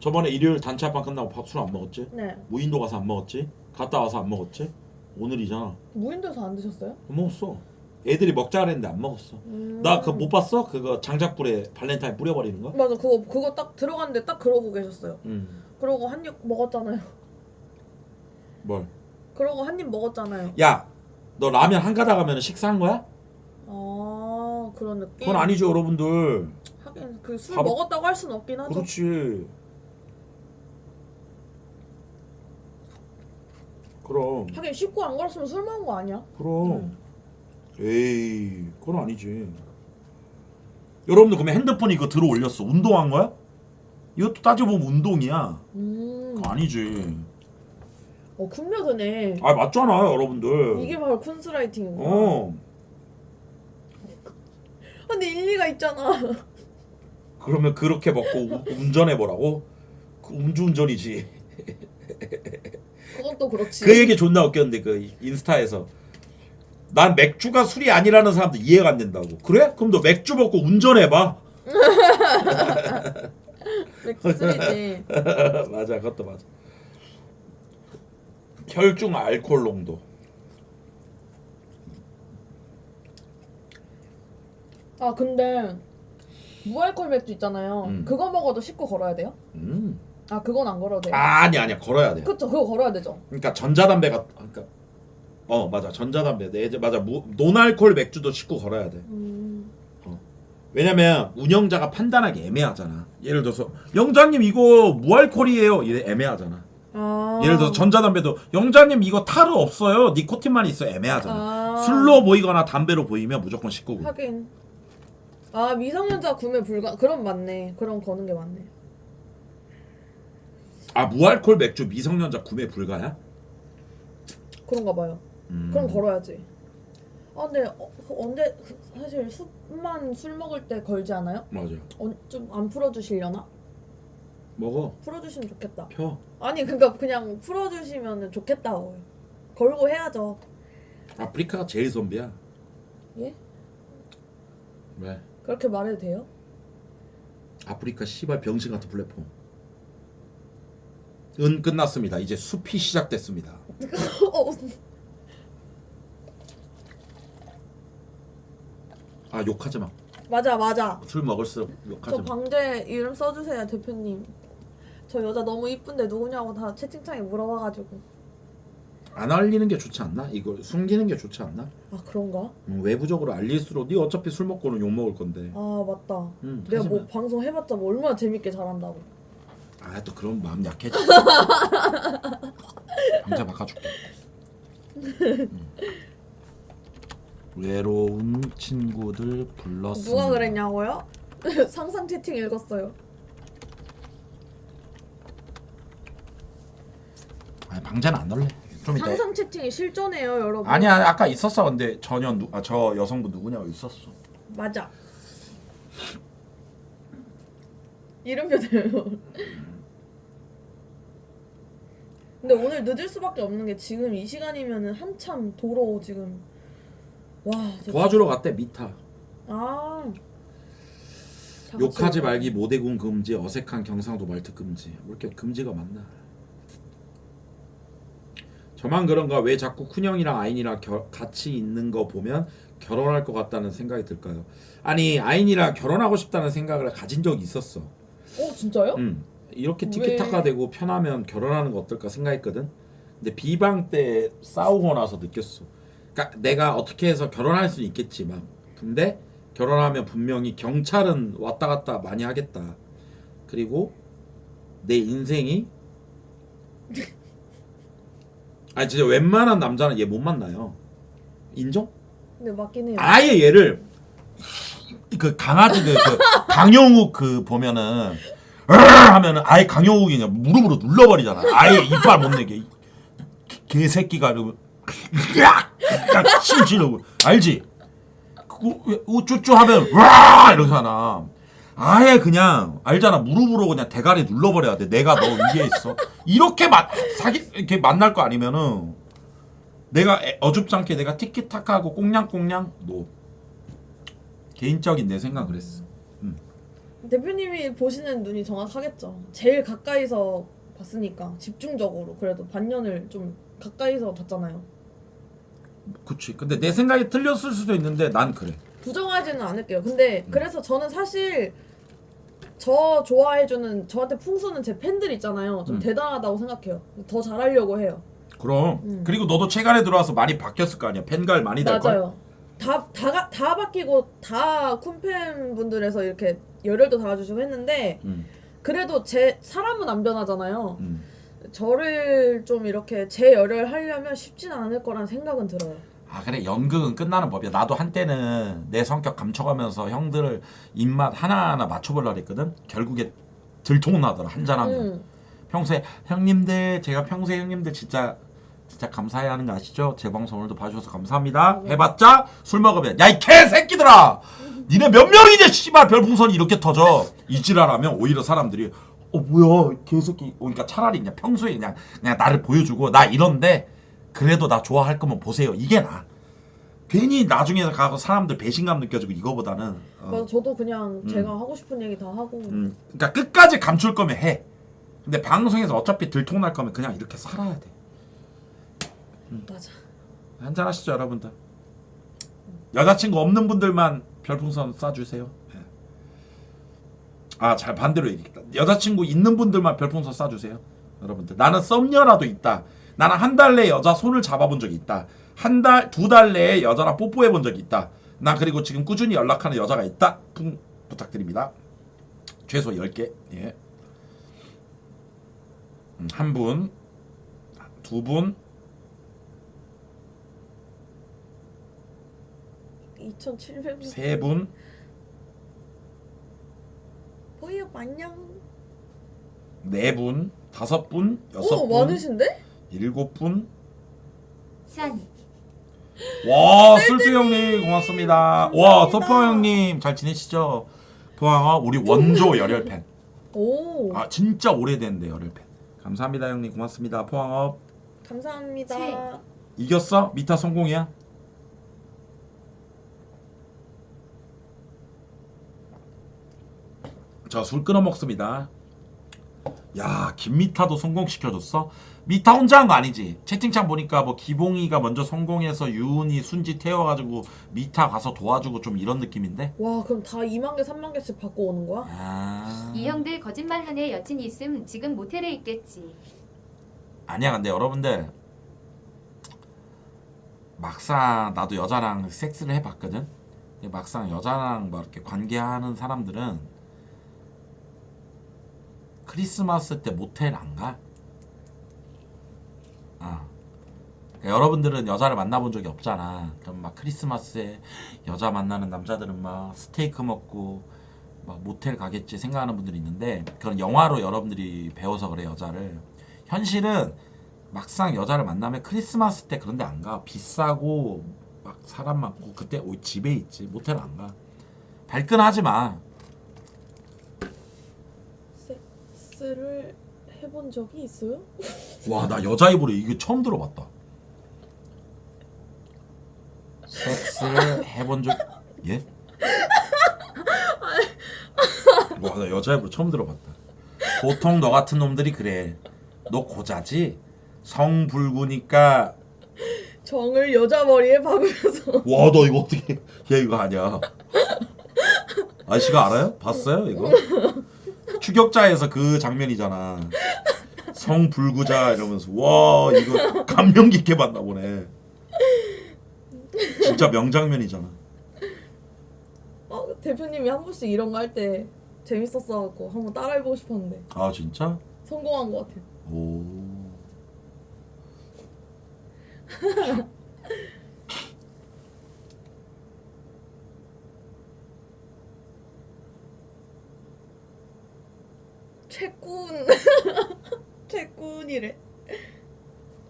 저번에 일요일 단체 합방 끝나고 술 안 먹었지? 네. 무인도 가서 안 먹었지? 갔다 와서 안 먹었지? 오늘이잖아. 무인도에서 안 드셨어요? 안 먹었어. 애들이 먹자 그랬는데 안 먹었어. 나 그거 못 봤어? 그거 장작불에 발렌타인 뿌려버리는 거? 맞아. 그거 딱 들어갔는데 딱 그러고 계셨어요. 그러고 한 입 먹었잖아요. 뭘? 그러고 한 입 먹었잖아요. 야, 너 라면 한 가닥 하면 식사한 거야? 그런 느낌. 그건 아니죠, 여러분들. 하긴 그 술 바로- 먹었다고 할 수는 없긴 하죠. 그렇지. 그럼. 하긴 씻고 안 걸었으면 술 먹은 거 아니야? 그럼. 에이, 그건 아니지. 여러분들 그러면 핸드폰이 이거 들어 올렸어. 운동한 거야? 이것도 따져보면 운동이야. 그거 아니지. 쿤며드네. 아 맞잖아요, 여러분들. 이게 바로 쿤스라이팅이구나. 어. 근데 일리가 있잖아. 그러면 그렇게 먹고 운전해 보라고? 그 음주운전이지. 그것도 그렇지. 그 얘기 존나 웃겼는데 그 인스타에서 난 맥주가 술이 아니라는 사람도 이해가 안 된다고. 그래? 그럼 너 맥주 먹고 운전해 봐. 맥주술이지. 맞아, 그것도 맞아. 혈중 알코올 농도. 근데 무알콜 맥주 있잖아요. 그거 먹어도 씻고 걸어야 돼요? 그건 안 걸어도 돼요. 아니야 걸어야 돼. 그쵸, 그거 걸어야 되죠. 그러니까 전자담배가 맞아 전자담배. 맞아 노알콜 맥주도 씻고 걸어야 돼. 왜냐면 운영자가 판단하기 애매하잖아. 예를 들어서 영자님 이거 무알콜이에요. 이래 애매하잖아. 예를 들어서 전자담배도 영자님 이거 타르 없어요. 니코틴만 있어 애매하잖아. 술로 보이거나 담배로 보이면 무조건 씻고. 하긴. 미성년자 구매 불가. 그럼 맞네. 그럼 거는 게 맞네. 무알콜 맥주 미성년자 구매 불가야? 그런가 봐요. 그럼 걸어야지. 근데 사실 술만 술 먹을 때 걸지 않아요? 맞아. 좀 안 풀어주시려나? 먹어. 풀어주시면 좋겠다. 펴. 아니 그러니까 그냥 풀어주시면 좋겠다고. 걸고 해야죠. 아프리카가 제일 선비야. 예? 왜? 그렇게 말해도 돼요? 아프리카 씨발 병신 같은 플랫폼. 은 끝났습니다. 이제 숲이 시작됐습니다. 욕하지 마. 맞아. 술 먹을수록 욕하지 저 마. 방제 이름 써주세요 대표님. 저 여자 너무 이쁜데 누구냐고 다 채팅창에 물어봐가지고. 안 알리는 게 좋지 않나? 이걸 숨기는 게 좋지 않나? 그런가? 외부적으로 알릴수록 네 어차피 술 먹고는 욕 먹을 건데. 맞다. 하지 내가 뭐 마. 방송 해봤자 뭐 얼마나 재밌게 잘한다고. 또 그런 마음 약해져. 방자 바꿔줄게. 외로운 친구들 불렀습니다. 누가 그랬냐고요? 상상 채팅 읽었어요. 아니 방제는 안 넣을래. 좀 이따. 상상 채팅이 실존해요, 여러분. 아니야 아까 있었어. 근데 전혀 저 여성분 누구냐고 있었어. 맞아. 이름표 돼요. 근데 오늘 늦을 수밖에 없는 게 지금 이 시간이면은 한참 도로 지금 와. 도와주러 갔대 미타. 아. 다 같이 욕하지 올까요? 말기 모대군 금지 어색한 경상도 말투 금지. 왜 이렇게 금지가 많나? 저만 그런가 왜 자꾸 쿤형이랑 아인이랑 같이 있는 거 보면 결혼할 것 같다는 생각이 들까요? 아니 아인이랑 결혼하고 싶다는 생각을 가진 적이 있었어. 진짜요? 이렇게 티키타카 되고 편하면 결혼하는 거 어떨까 생각했거든. 근데 비방 때 싸우고 나서 느꼈어. 그러니까 내가 어떻게 해서 결혼할 수는 있겠지만 근데 결혼하면 분명히 경찰은 왔다 갔다 많이 하겠다. 그리고 내 인생이 아니 진짜 웬만한 남자는 얘 못 만나요. 인정? 네, 맞긴 해요. 아예 얘를 그 강아지 그 강영욱 그 보면은 하면은 아예 강영욱이 그냥 무릎으로 눌러버리잖아. 아예 이빨 못 내게 개새끼가 이러고 심지르고 알지? 그거 우쭈쭈 하면 와 이렇게 하나. 아예 그냥 알잖아. 무릎으로 그냥 대가리 눌러버려야 돼. 내가 너 위에 있어. 이렇게 이렇게 만날 거 아니면은 내가 어줍지 않게 내가 티키타카하고 꽁냥꽁냥 너 개인적인 내 생각 그랬어. 대표님이 보시는 눈이 정확하겠죠. 제일 가까이서 봤으니까 집중적으로 그래도 반년을 좀 가까이서 봤잖아요. 그치. 근데 내 생각이 틀렸을 수도 있는데 난 그래. 부정하지는 않을게요. 근데 그래서 저는 사실 저 좋아해주는 저한테 풍수는 제 팬들 있잖아요. 좀 대단하다고 생각해요. 더 잘하려고 해요. 그럼. 그리고 너도 최근에 들어와서 많이 바뀌었을 거 아니야. 팬갈 많이 될 걸. 맞아요. 다 바뀌고 다 쿤팬 분들에서 이렇게 열혈도 달아주시고 했는데 그래도 제 사람은 안 변하잖아요. 저를 좀 이렇게 재열혈하려면 쉽진 않을 거란 생각은 들어요. 아 그래 연극은 끝나는 법이야. 나도 한때는 내 성격 감춰가면서 형들을 입맛 하나하나 맞춰보려고 했거든. 결국에 들통나더라 한잔하면. 평소에 형님들 제가 평소에 형님들 진짜 감사해야 하는 거 아시죠? 제 방송 오늘도 봐주셔서 감사합니다. 해봤자 술 먹으면 야 이 개새끼들아 니네 몇 명이냐 씨발 별풍선이 이렇게 터져. 이지랄하면 오히려 사람들이 뭐야 개새끼. 그러니까 차라리 그냥 평소에 그냥 나를 보여주고 나 이런데 그래도 나 좋아할 거면 보세요. 이게 나. 괜히 나중에 가서 사람들 배신감 느껴지고 이거보다는 맞아, 저도 그냥 제가 하고 싶은 얘기 다 하고. 그러니까 끝까지 감출 거면 해. 근데 방송에서 어차피 들통날 거면 그냥 이렇게 살아야 돼. 맞아. 한잔 하시죠 여러분들. 여자친구 없는 분들만 별풍선 쏴주세요. 네. 잘 반대로 얘기했다. 여자친구 있는 분들만 별풍선 쏴주세요 여러분들. 나는 썸녀라도 있다. 나는 한 달 내에 여자 손을 잡아본 적이 있다. 두 달 내에 여자랑 뽀뽀해본 적이 있다. 나 그리고 지금 꾸준히 연락하는 여자가 있다. 부탁드립니다. 최소 10개. 예. 한 분, 두 분, 2,700명. 세 분, 보이요 안녕. 네 분, 다섯 분, 여섯 오 분, 많으신데? 일곱 분. 산 와, 술주 형님 고맙습니다. 와, 서포 형님 잘 지내시죠? 포항아 우리 원조 열혈 팬. 오 진짜 오래됐는데 열혈 팬. 감사합니다 형님 고맙습니다. 포항업 감사합니다. 이겼어? 미타 성공이야? 자, 술 끊어 먹습니다. 야, 김미타도 성공시켜줬어? 미타 혼자 한 거 아니지? 채팅창 보니까 뭐 기봉이가 먼저 성공해서 유은이 순지 태워가지고 미타 가서 도와주고 좀 이런 느낌인데? 와 그럼 다 2만 개 3만 개씩 받고 오는 거야? 이 형들 거짓말하네. 여친 있음 지금 모텔에 있겠지. 아니야. 근데 여러분들 막상 나도 여자랑 섹스를 해봤거든? 근데 막상 여자랑 막 이렇게 관계하는 사람들은 크리스마스 때 모텔 안 가? 그러니까 여러분들은 여자를 만나본 적이 없잖아. 그럼 막 크리스마스에 여자 만나는 남자들은 막 스테이크 먹고 막 모텔 가겠지 생각하는 분들이 있는데 그건 영화로 여러분들이 배워서 그래 여자를. 현실은 막상 여자를 만나면 크리스마스 때 그런 데 안 가. 비싸고 막 사람 많고 그때 집에 있지. 모텔 안 가. 발끈하지 마. 섹스를 해본 적이 있어요? 와, 나 여자 입으로 이거 처음 들어봤다. 섹스를 해본 적 예? 와, 나 여자 입으로 처음 들어봤다. 보통 너 같은 놈들이 그래. 너 고자지? 성불구니까. 정을 여자 머리에 박으면서 와, 너 이거 어떻게? 얘 이거 아니야. 아저씨가 알아요? 봤어요 이거? 추격자에서 그 장면이잖아. 성불구자 이러면서 와 이거 감명 깊게 봤나 보네. 진짜 명장면이잖아. 대표님이 한 번씩 이런 거 할 때 재밌었어갖고 한번 따라해보고 싶었는데 아 진짜? 성공한 것 같아요. 오. 채꾼 채꾼이래.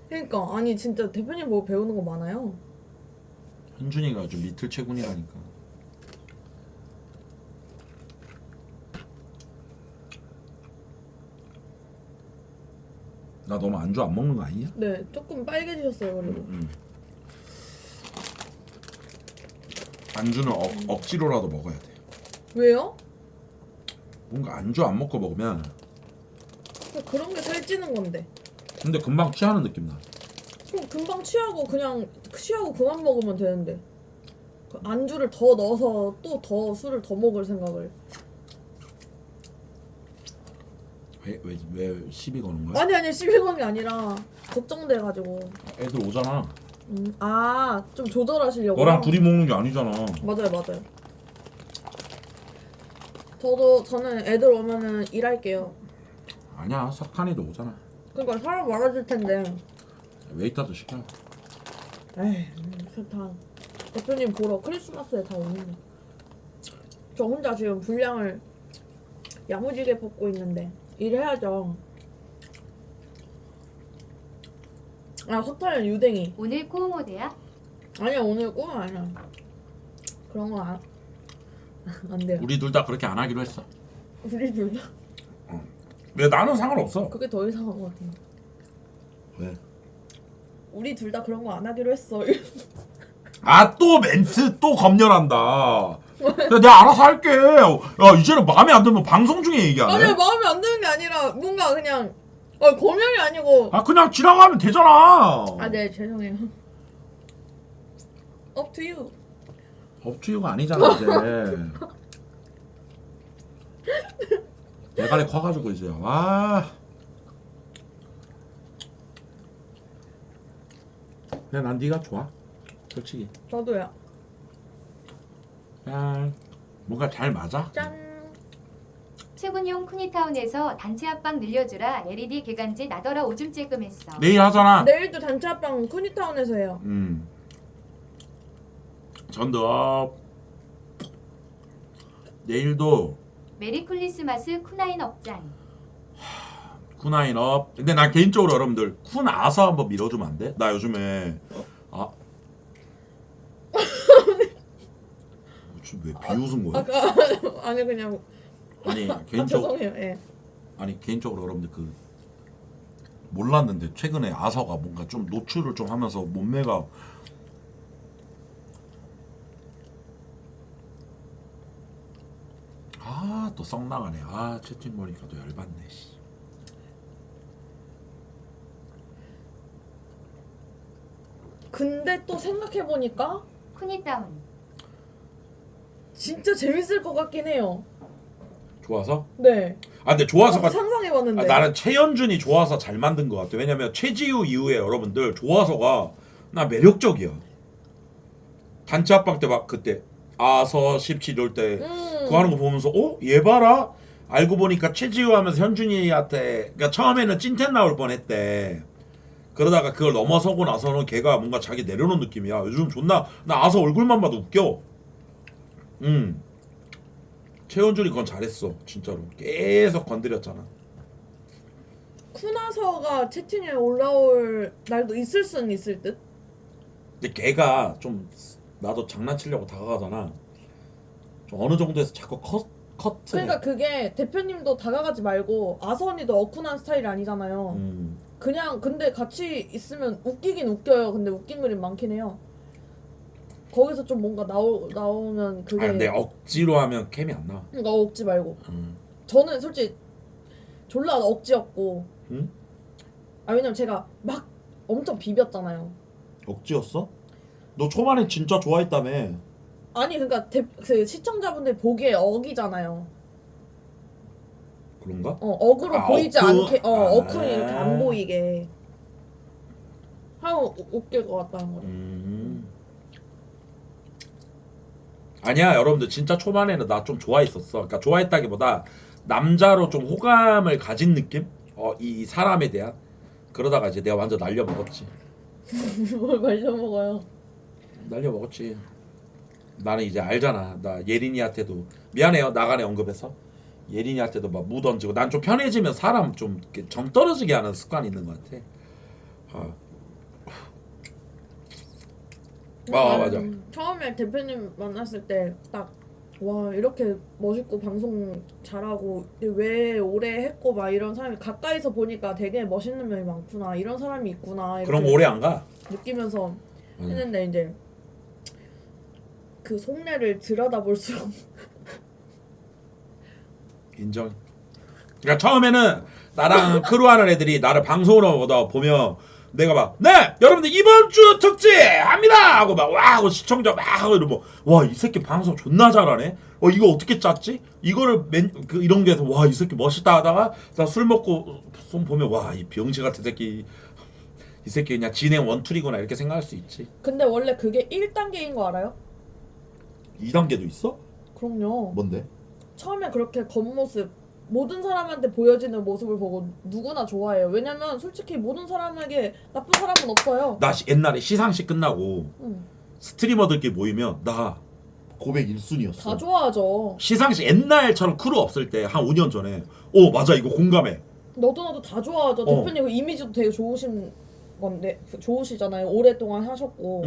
그러니까 아니 진짜 대표님 뭐 배우는 거 많아요. 현준이가 좀 리틀 채군이라니까. 나 너무 안주 안 먹는 거 아니냐? 네 조금 빨개지셨어요 그리고. 안주는 억지로라도 먹어야 돼. 왜요? 뭔가 안주 안 먹고 먹으면 그런 게 살찌는 건데. 근데 금방 취하는 느낌 나. 그럼 금방 취하고 그냥 취하고 그만 먹으면 되는데 그 안주를 더 넣어서 또 더 술을 더 먹을 생각을. 왜 시비 거는 거야? 아니 시비 건 게 아니라 걱정돼가지고. 애들 오잖아. 좀 조절하시려고. 너랑 둘이 먹는 게 아니잖아. 맞아요. 저는 애들 오면은 일할게요. 아니야, 석탄이도 오잖아. 그러니까 사람 많아질 텐데. 웨이터도 시켜. 에이, 석탄. 대표님 보러 크리스마스에 다 오는데. 저 혼자 지금 분량을 야무지게 뽑고 있는데 일해야죠. 석탄은 유댕이. 오늘 코모드야? 아니야 오늘 꿈은 아니야. 그런 건 안 돼요. 우리 둘 다 그렇게 안 하기로 했어. 우리 둘 다. 왜 나는 상관없어. 그게 더 이상한 것 같아. 왜? 우리 둘 다 그런 거 안 하기로 했어. 아, 또 멘트 또 검열한다. 야, 내가 알아서 할게. 야, 이제는 마음에 안 들면 방송 중에 얘기하네. 아니 마음에 안 드는 게 아니라 뭔가 그냥 고민이 아니고. 아, 그냥 지나가면 되잖아. 네 죄송해요. Up to you. 업투유가 아니잖아 이제. 대가리 커가지고 이제 와. 그냥 난 네가 좋아. 솔직히. 저도요. 그냥 뭔가 잘 맞아. 짠. 최군용 쿠니타운에서 단체 합방 늘려주라. LED 개간지 나더러 오줌 찔끔했어. 내일 하잖아. 내일도 단체 합방 쿠니타운에서 해요. 전도 내일도 메리 크리스마스 쿠나인 업장. 쿠나인업. 근데 난 개인적으로 여러분들 쿠나서 한번 밀어주면 안 돼? 나 요즘에 지금 왜 비웃은 거야? 아니 그냥. 아니 개인적으로 죄송해요. 예. 아니 개인적으로 여러분들 그 몰랐는데 최근에 아서가 뭔가 좀 노출을 좀 하면서 몸매가 또 썩 나가네. 채팅 보니까 또 열받네. 씨. 근데 또 생각해 보니까 쿠니타운. 진짜 재밌을 것 같긴 해요. 좋아서? 네. 근데 좋아서가 상상해봤는데. 나는 최연준이 좋아서 잘 만든 것 같아. 왜냐면 최지우 이후에 여러분들 좋아서가 나 매력적이야. 단체 합방 때 막 그때 아서 17 이럴 때 그거 하는 거 보면서 얘 봐라. 알고 보니까 최지우 하면서 현준이한테 그러니까 처음에는 찐텐 나올 뻔했대. 그러다가 그걸 넘어서고 나서는 걔가 뭔가 자기 내려놓은 느낌이야. 요즘 존나 나 아서 얼굴만 봐도 웃겨. 최원준이 그건 잘했어 진짜로. 계속 건드렸잖아. 쿠나서가 채팅에 올라올 날도 있을 수는 있을 듯. 근데 걔가 좀 나도 장난치려고 다가가잖아. 좀 어느 정도에서 자꾸 커트. 그러니까 그게 대표님도 다가가지 말고 아선이도 어쿠난 스타일이 아니잖아요. 그냥 근데 같이 있으면 웃기긴 웃겨요. 근데 웃긴 그림 많긴 해요. 거기서 좀 뭔가 나오면 그게. 아 근데 억지로 하면 캠이 안 나와. 그러니까 억지 말고. 저는 솔직히 졸라 억지였고. 응? 아 왜냐면 제가 막 엄청 비볐잖아요. 억지였어? 너 초반에 진짜 좋아했다며. 아니 그러니까 그 시청자분들 보기에 억이잖아요. 그런가? 억으로 아, 보이지 어크? 않게 아. 어크는 이렇게 안 보이게 하면 웃길 것 같다는 거죠. 아니야 여러분들 진짜 초반에는 나 좀 좋아했었어. 그러니까 좋아했다기보다 남자로 좀 호감을 가진 느낌? 이 사람에 대한. 그러다가 이제 내가 완전 날려먹었지. 뭘 말려먹어요. 날려먹었지. 나는 이제 알잖아. 나 예린이한테도 미안해요. 나간에 언급해서 예린이한테도 막 무 던지고. 난 좀 편해지면 사람 좀 정 떨어지게 하는 습관이 있는 것 같아. 맞아. 처음에 대표님 만났을 때 딱 와 이렇게 멋있고 방송 잘하고 왜 오래 했고 막 이런 사람이 가까이서 보니까 되게 멋있는 면이 많구나 이런 사람이 있구나 그럼 이렇게 오래 안 가. 느끼면서 했는데 이제 그 속내를 들여다볼수록 인정. 그러니까 처음에는 나랑 크루하는 애들이 나를 방송으로 보면 내가 막 네 여러분들 이번 주 특집 합니다 하고 막 와 하고 시청자 막 하고 이러고 와 이 새끼 방송 존나 잘하네. 이거 어떻게 짰지? 이거를 이런 게 해서 와 이 새끼 멋있다 하다가 나 술 먹고 손 보면 와 이 병신 같은 새끼 이 새끼 그냥 진행 원툴이구나 이렇게 생각할 수 있지. 근데 원래 그게 1단계인 거 알아요? 2단계도 있어? 그럼요. 뭔데? 처음에 그렇게 겉모습 모든 사람한테 보여지는 모습을 보고 누구나 좋아해요. 왜냐면 솔직히 모든 사람에게 나쁜 사람은 없어요. 나 옛날에 시상식 끝나고 응. 스트리머들끼리 모이면 나 고백 1순위였어. 다 좋아하죠. 시상식 옛날처럼 크루 없을 때 한 5년 전에 오 맞아 이거 공감해. 너도 나도 다 좋아하죠. 대표님 그 이미지도 되게 좋으신 건데 좋으시잖아요. 오랫동안 하셨고.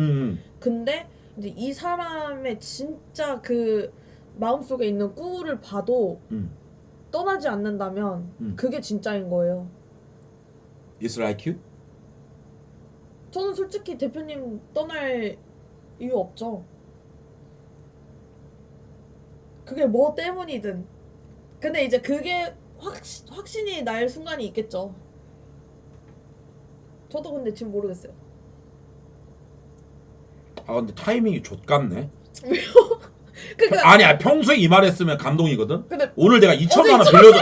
근데 이제 이 사람의 진짜 그 마음속에 있는 꿀을 봐도 떠나지 않는다면 그게 진짜인 거예요. It's like you? 저는 솔직히 대표님 떠날 이유 없죠. 그게 뭐 때문이든. 근데 이제 그게 확신이 날 순간이 있겠죠. 저도 근데 지금 모르겠어요. 아 근데 타이밍이 좆같네. 그러니까 아니 평소에 이 말했으면 감동이거든. 근데 오늘 내가 2천만 원 어제 빌려줘.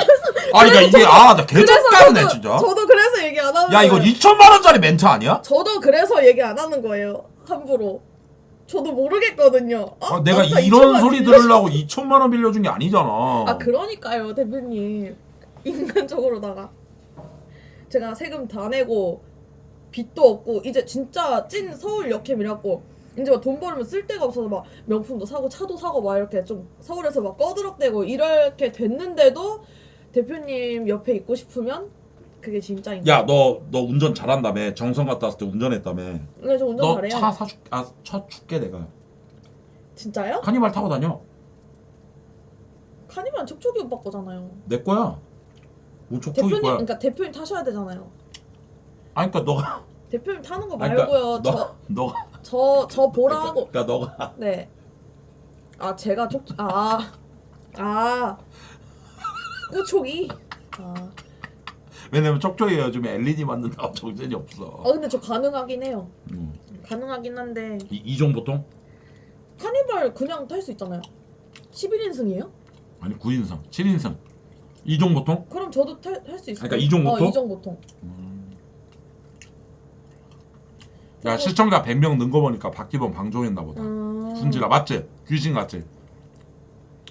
아니 나 이게 나 개족같네 진짜. 저도 그래서 얘기 안 하는 야 거예요. 이거 2천만 원짜리 멘트 아니야? 저도 그래서 얘기 안 하는 거예요. 함부로. 저도 모르겠거든요. 내가 아까 이런 2천만 소리 들으려고 2천만 원 빌려준 게 아니잖아. 아 그러니까요 대표님. 인간적으로다가 제가 세금 다 내고 빚도 없고 이제 진짜 찐 서울 여캠이라고 이제 막 돈 벌면 쓸 데가 없어서 막 명품도 사고 차도 사고 막 이렇게 좀 서울에서 막 꺼드럭대고 이렇게 됐는데도 대표님 옆에 있고 싶으면 그게 진짜인 거야. 야 너 운전 잘한다며. 정성 갔다 왔을 때 운전했다며. 네, 저 운전 너 잘해요. 차 사줄 차 줄게 내가. 진짜요? 카니발 타고 다녀. 카니발 척척이 오빠 거잖아요. 내 거야. 뭐 족족이 대표님 거야. 그러니까 대표님 타셔야 되잖아요. 아니 그러니까 너가 대표님 타는 거 아니, 말고요. 그러니까 너가 저 보라 하고 그러니까 너가 네. 아 제가 꾸촉이. 왜냐면 쪽쪽이가 요즘에 LED 만든다고 정신이 없어. 근데 저 가능하긴 해요. 가능하긴 한데 이종 보통? 카니발 그냥 탈 수 있잖아요. 11인승이에요? 아니 9인승, 7인승. 이종 보통? 그럼 저도 탈 수 있어요. 그러니까 이종 보통? 이종 보통. 야 시청자 100명 는 거 보니까 박기범 방종했나 보다. 순지라 맞지? 귀신 같지?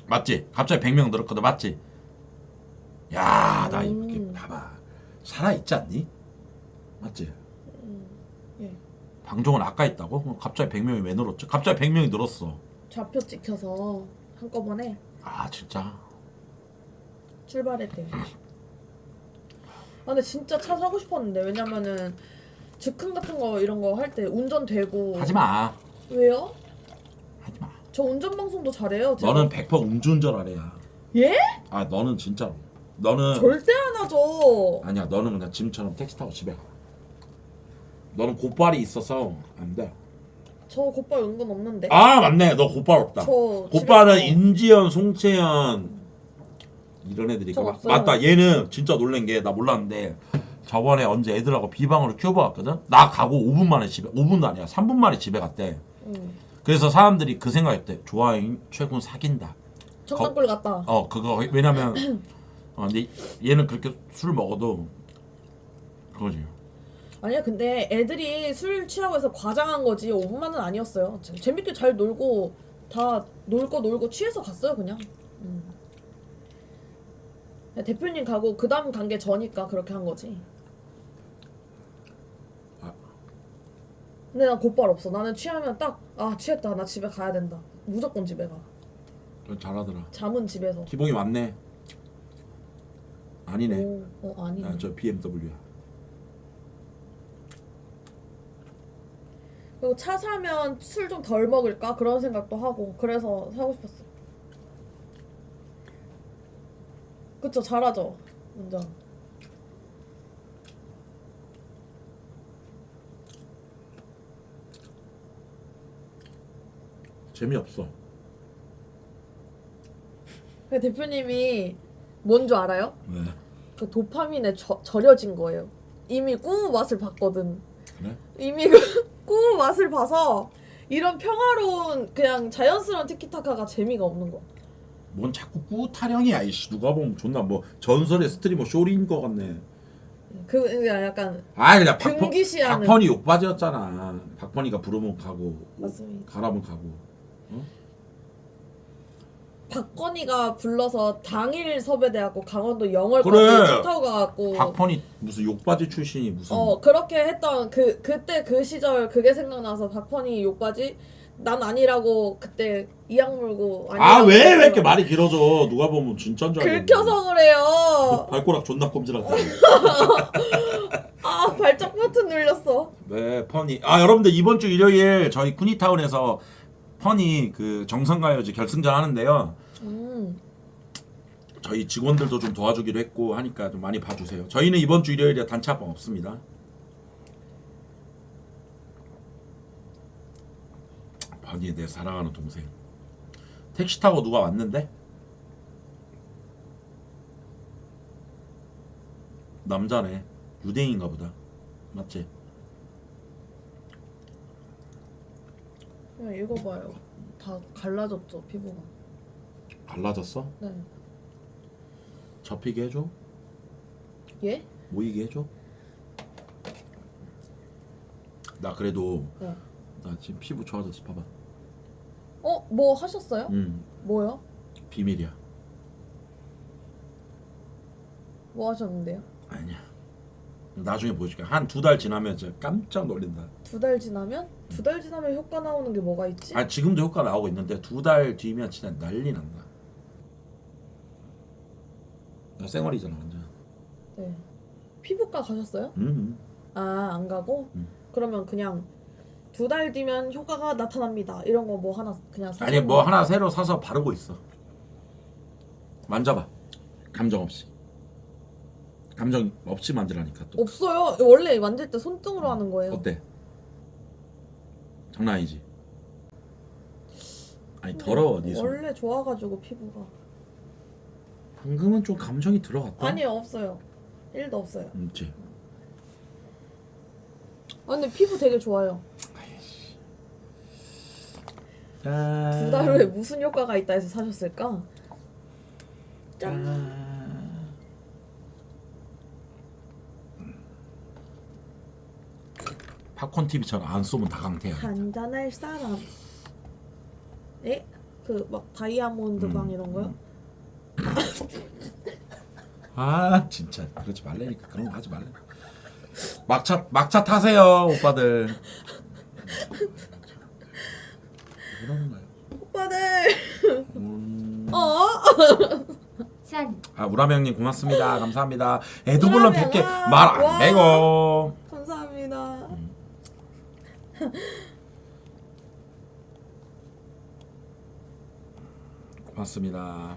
맞지? 갑자기 100명 늘었거든 맞지? 야 나 이렇게 봐봐 살아있지 않니? 맞지? 방종은 아까 있다고? 그럼 갑자기 100명이 왜 늘었죠? 갑자기 100명이 늘었어. 좌표 찍혀서 한꺼번에 아 진짜. 출발했대요. 아 근데 진짜 차 사고 싶었는데 왜냐면은 즉흥 같은 거 이런 거 할 때 운전되고. 하지 마. 왜요? 하지 마. 저 운전 방송도 잘해요. 제가. 너는 100% 음주운전 하래야. 예? 아 너는 진짜로. 너는 절대 안 하죠. 아니야. 너는 그냥 지금처럼 택시 타고 집에 가. 너는 곧발이 있어서 안 돼. 저 곧발 은근 없는데. 아 맞네. 너 곧발 없다. 저 곧발은 집에서- 인지연, 송채연 이런 애들이 저 있고 없어요. 맞다. 얘는 진짜 놀란 게 나 몰랐는데 저번에 언제 애들하고 비방으로 큐브 갔거든. 나 가고 5분 만에 집에 5분도 아니야. 3분 만에 집에 갔대. 그래서 사람들이 그 생각했대. 조아인 최군 사귄다. 청담골 갔다. 그거 왜냐면 근데 얘는 그렇게 술 먹어도 그거지. 아니야 근데 애들이 술 취하고 해서 과장한 거지 5분만은 아니었어요. 재밌게 잘 놀고 다 놀 거 놀고 취해서 갔어요 그냥. 대표님 가고 그 다음 간 게 저니까 그렇게 한 거지. 아. 근데 난 곧발 없어. 나는 취하면 딱 취했다 나 집에 가야 된다. 무조건 집에 가. 넌 잘하더라. 잠은 집에서. 기봉이 맞네. 아니네. 아니네. 저 BMW야. 그리고 차 사면 술 좀 덜 먹을까 그런 생각도 하고 그래서 사고 싶었어. 그쵸 잘하죠 운전. 재미없어. 그 대표님이 뭔 줄 알아요? 왜? 그 도파민에 절여진 거예요. 이미 꾸우 맛을 봤거든. 그래? 이미 그 꾸우 맛을 봐서 이런 평화로운 그냥 자연스러운 티키타카가 재미가 없는 거. 뭔 자꾸 꾸타령이야 이씨. 누가 보면 존나 뭐 전설의 스트리머 쇼리인 거 같네. 그 약간 그냥 금기시하는. 박펀이 욕바지였잖아. 박펀이가 부르면 가고 맞습니다. 가라면 가고. 박건희가 불러서 당일 섭외돼갖고 강원도 영월까지 그래. 차 타고 가갖고 박펀이 무슨 욕바지 출신이 무슨 그렇게 했던 그때 그 시절 그게 생각나서 박펀이 욕바지 난 아니라고 그때 이악 물고 왜 이렇게 말이 길어져. 누가 보면 진짜인 줄 알겠네. 긁혀서 그래요. 발꼬락 존나 꼼지락다. 발작 버튼 눌렸어. 네, 퍼니. 여러분들 이번 주 일요일 저희 쿠니타운에서 퍼니 그 정성가요제 결승전 하는데요. 저희 직원들도 좀 도와주기로 했고 하니까 좀 많이 봐주세요. 저희는 이번 주 일요일에 단체 합방 없습니다. 퍼니 내 사랑하는 동생. 택시 타고 누가 왔는데? 남자네. 유대인인가 보다. 맞지? 그냥 읽어봐요. 다 갈라졌죠 피부가. 갈라졌어? 네. 접히게 해줘? 예? 모이게 해줘? 나 그래도 네. 나 지금 피부 좋아졌어. 봐봐. 뭐 하셨어요? 응. 뭐요? 비밀이야. 뭐 하셨는데요? 아니야. 나중에 보여줄게. 한 2달 지나면 진짜 깜짝 놀린다. 2달 지나면? 2달 지나면 효과 나오는 게 뭐가 있지? 지금도 효과 나오고 있는데 2달 뒤면 진짜 난리 난다. 나 쌩얼이잖아 완전. 네. 피부과 가셨어요? 안 가고? 그러면 그냥 2달 뒤면 효과가 나타납니다. 이런 거 뭐 하나 그냥 사서 아니 뭐 하나 새로 사서 바르고 있어. 만져봐. 감정 없이. 감정 없이 만지라니까 또. 없어요. 원래 만질 때 손등으로 하는 거예요. 어때? 장난 아니지? 아니 더러워 네 손. 원래 좋아가지고 피부가. 방금은 좀 감정이 들어갔다. 아니요 없어요. 1도 없어요. 있지. 근데 피부 되게 좋아요. 짠. 2달 후에 무슨 효과가 있다 해서 사셨을까? 짠. 팝콘 TV처럼 안 쏘면 다 강태야. 한잔할 사람. 에? 그 막 다이아몬드 방 이런 거요? 진짜 그러지 말라니까. 그런 거 하지 말라. 막차 타세요 오빠들. 뭐라는 거야? 오빠들. 어? 산, 아 우람 형님 고맙습니다. 감사합니다. 에드블런 우람 100개 형아. 말 안 와. 되고. 감사합니다. 고맙습니다.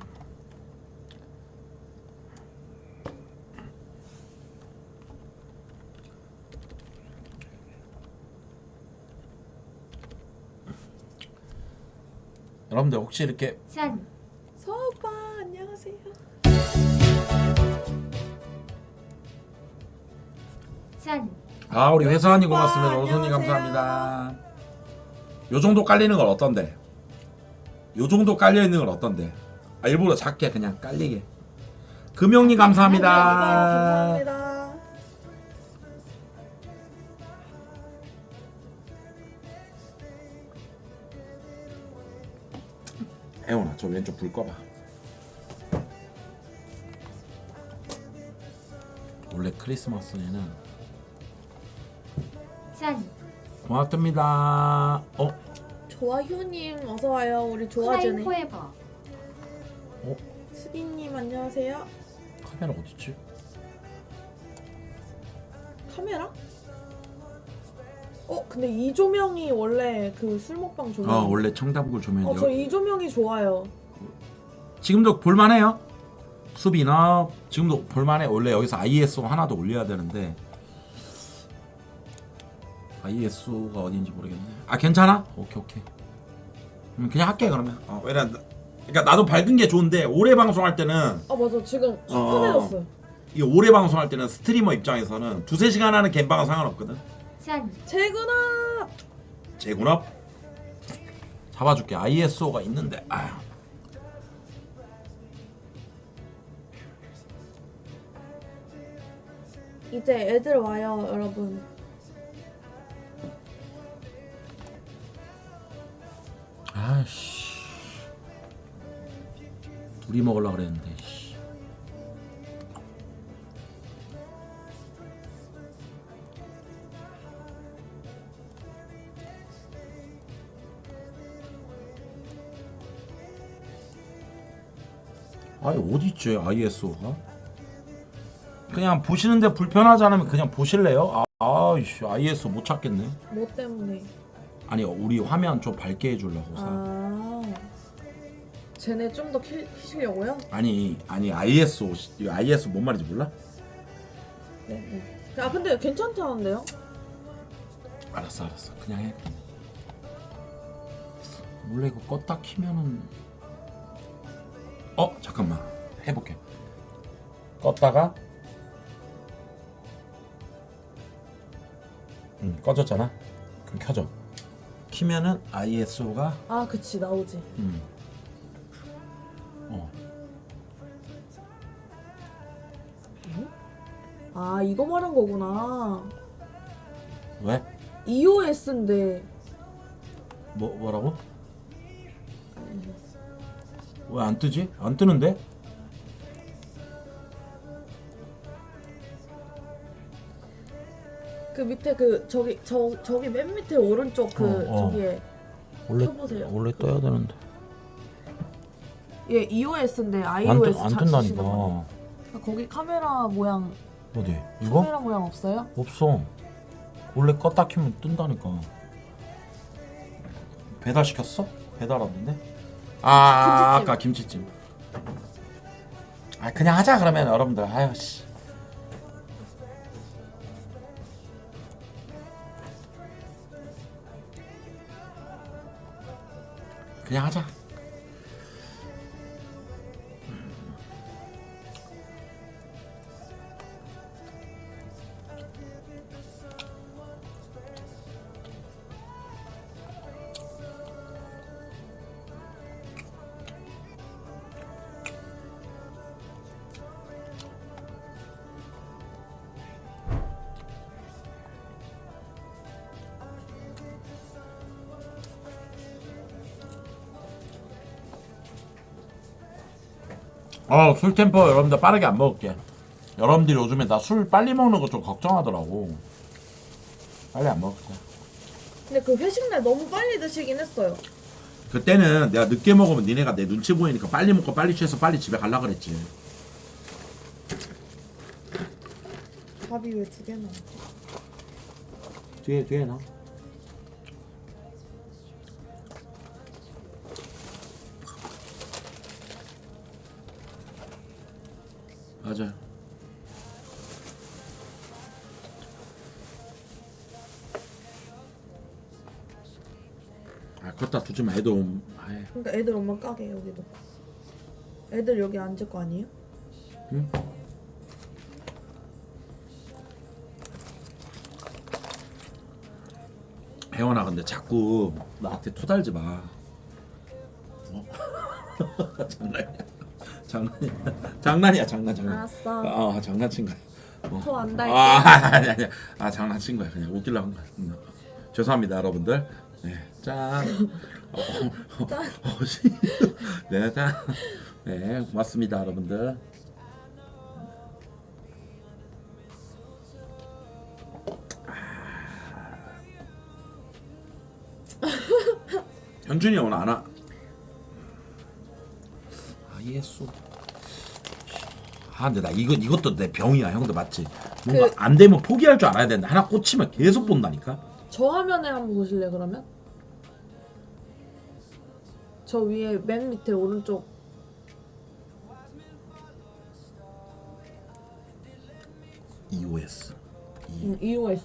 여러분들 혹시 이렇게 산, 서오빠 안녕하세요. 산, 아 우리 회사원님 오빠, 고맙습니다. 오손님 안녕하세요. 감사합니다. 요 정도 깔리는 건 어떤데? 요 정도 깔려 있는 건 어떤데? 아 일부러 작게 그냥 깔리게. 금용님 감사합니다. 감사합니다. 혜원아 저 왼쪽 불 꺼봐. 원래 크리스마스에는 산, 고맙습니다. 조아휴님 어서 와요. 우리 플라잉 조아주네. 포에버, 수빈님 안녕하세요. 카메라 어딨지? 카메라? 근데 이 조명이 원래 그 술 먹방 조명. 원래 청담굴 조명이요. 저 이 조명이 좋아요. 지금도 볼만해요. 수비나 지금도 볼만해. 원래 여기서 ISO 하나 더 올려야 되는데 ISO가 어딘지 모르겠네. 아 괜찮아? 오케이. 그냥 할게 그러면. 왜냐 그러니까 나도 밝은 게 좋은데 오래 방송할 때는 아 맞아 지금 화끈해졌어요. 이게 오래 방송할 때는 스트리머 입장에서는 2-3시간 하는 갬방은 상관없거든. 산, 재근아. 재군업 잡아줄게. ISO가 있는데 이제 애들 와요 여러분. 아씨 둘이 먹으려고 그랬는데 씨. 아니 어디있지 ISO가? 그냥 보시는데 불편하지 않으면 그냥 보실래요? 아이씨 ISO 못 찾겠네. 뭐 때문에? 아니 우리 화면 좀 밝게 해주려고 쟤네 좀 더 키시려고요? 아니 ISO ISO 뭔 말인지 몰라? 네. 아 근데 괜찮다는데요? 알았어 그냥 해. 원래 이거 껐다 키면은 잠깐만 해볼게. 껐다가 꺼졌잖아. 그럼 켜져. 키면은 ISO가 아 그치 나오지. 아 이거 말한 거구나. 왜? EOS인데 뭐라고? 왜 안 뜨지? 안 뜨는데? 그 밑에 그 저기 맨 밑에 오른쪽 그 저기에 켜보세요. 원래 떠야 되는데 얘 EOS인데 iOS 안 찾으시는 뜬다니까. 거예요. 거기 카메라 모양 어디? 이거? 카메라 모양 없어요? 없어. 원래 껐다 키면 뜬다니까. 배달 시켰어? 배달 왔는데? 김치찜. 아까 김치찜. 그냥 하자 그러면 여러분들. 아유 씨. 그냥 하자. 술 템포 여러분들 빠르게 안 먹을게. 여러분들이 요즘에 나 술 빨리 먹는 거 좀 걱정하더라고. 빨리 안 먹을게. 근데 그 회식 날 너무 빨리 드시긴 했어요. 그때는 내가 늦게 먹으면 니네가 내 눈치 보이니까 빨리 먹고 빨리 취해서 빨리 집에 갈라 그랬지. 밥이 왜 2개나? 뒤에 나. 맞아. 아, 그렇다 두지 마. 애도 아예. 그러니까 애들 엄마 까게 여기도. 애들 여기 앉을 거 아니에요? 응? 혜원아, 근데 자꾸 나한테 토달지 마. 어? 장난이야. 장난. 알았어. 장난친 거야. 토 안 달게. 아니. 장난친 거야. 그냥 웃기려고 한 거야. 죄송합니다, 여러분들. 네, 짠. 네, 짠. 네, 고맙습니다, 여러분들. 현준이 오늘 안 와. 예수. 근데 나 이것도 내 병이야, 형도 맞지? 뭔가 안 되면 포기할 줄 알아야 되는데 하나 꽂히면 계속 본다니까. 저 화면에 한번 보실래 그러면? 저 위에 맨 밑에 오른쪽. EOS. EOS.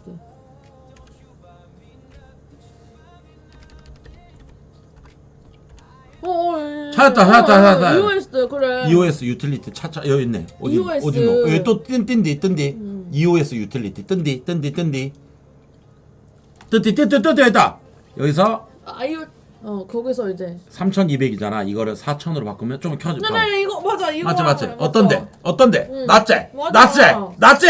찾았다. EOS 그래. EOS 유틸리티 여기 있네. EOS. 어디 있노? 여기 또 뜬디. EOS 유틸리티 뜬디. 있다. 여기서 거기서 이제 3,200이잖아. 이거를 4,000으로 바꾸면 좀 켜줘. 네 이거 맞아 이거 맞지. 맞아. 어떤데? 응. 낫지? 맞아. 낫지?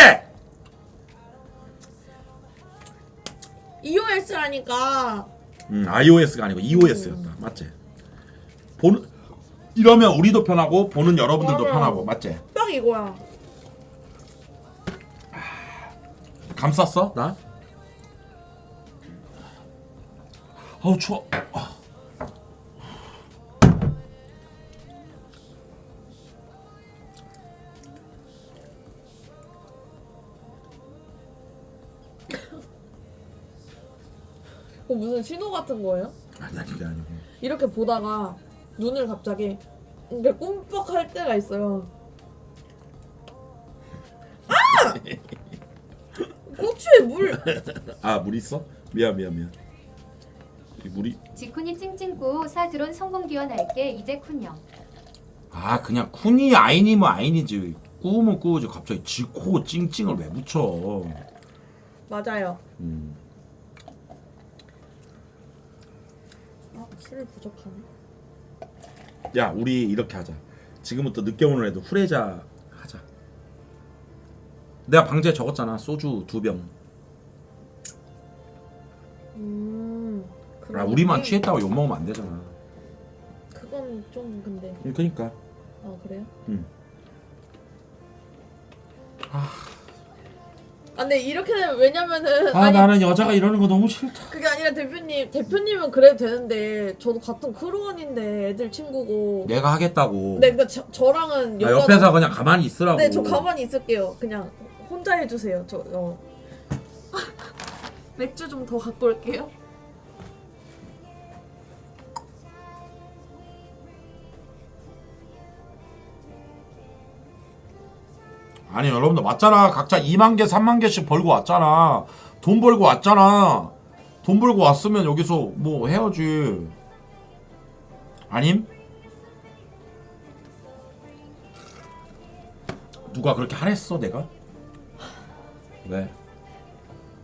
EOS라니까. iOS가 아니고 EOS였다. 맞지? 이러면 우리도 편하고 보는 여러분들도 맞아. 편하고 맞지? 딱 이거야. 감쌌어? 나? 어우 추워. 무슨 신호 같은 거예요? 아니 그게 아니고. 이렇게 보다가 눈을 갑자기 이렇게 꼼뻑할 때가 있어요. 아! 고추에 물. 물 있어? 미안. 이 물이. 지쿤이 찡찡꾸 사드론 성공 기원할게 이제 쿤형. 그냥 쿤이 아인이면 아인이지. 꾸우면 꾸우지. 갑자기 지코 찡찡을 왜 붙여? 맞아요. 술 부족하네. 야, 우리 이렇게 하자. 지금부터 늦게 오는 애들 후레자 하자. 내가 방지에 적었잖아. 소주 2병. 우리만 취했다고 욕 먹으면 안 되잖아. 그건 좀 근데. 그러니까. 그래요? 근데 이렇게 되면 왜냐면은 나는 여자가 이러는 거 너무 싫다. 그게 아니라 대표님은 그래도 되는데 저도 같은 크루원인데 애들 친구고. 내가 하겠다고. 네, 그러니까 저랑은 옆에서 그냥 가만히 있으라고. 네, 저 가만히 있을게요. 그냥 혼자 해주세요. 맥주 좀 더 갖고 올게요. 아니 여러분들 맞잖아. 각자 2만 개 3만 개씩 벌고 왔잖아. 돈 벌고 왔잖아. 돈 벌고 왔으면 여기서 뭐 해야지. 아님? 누가 그렇게 하랬어 내가? 왜?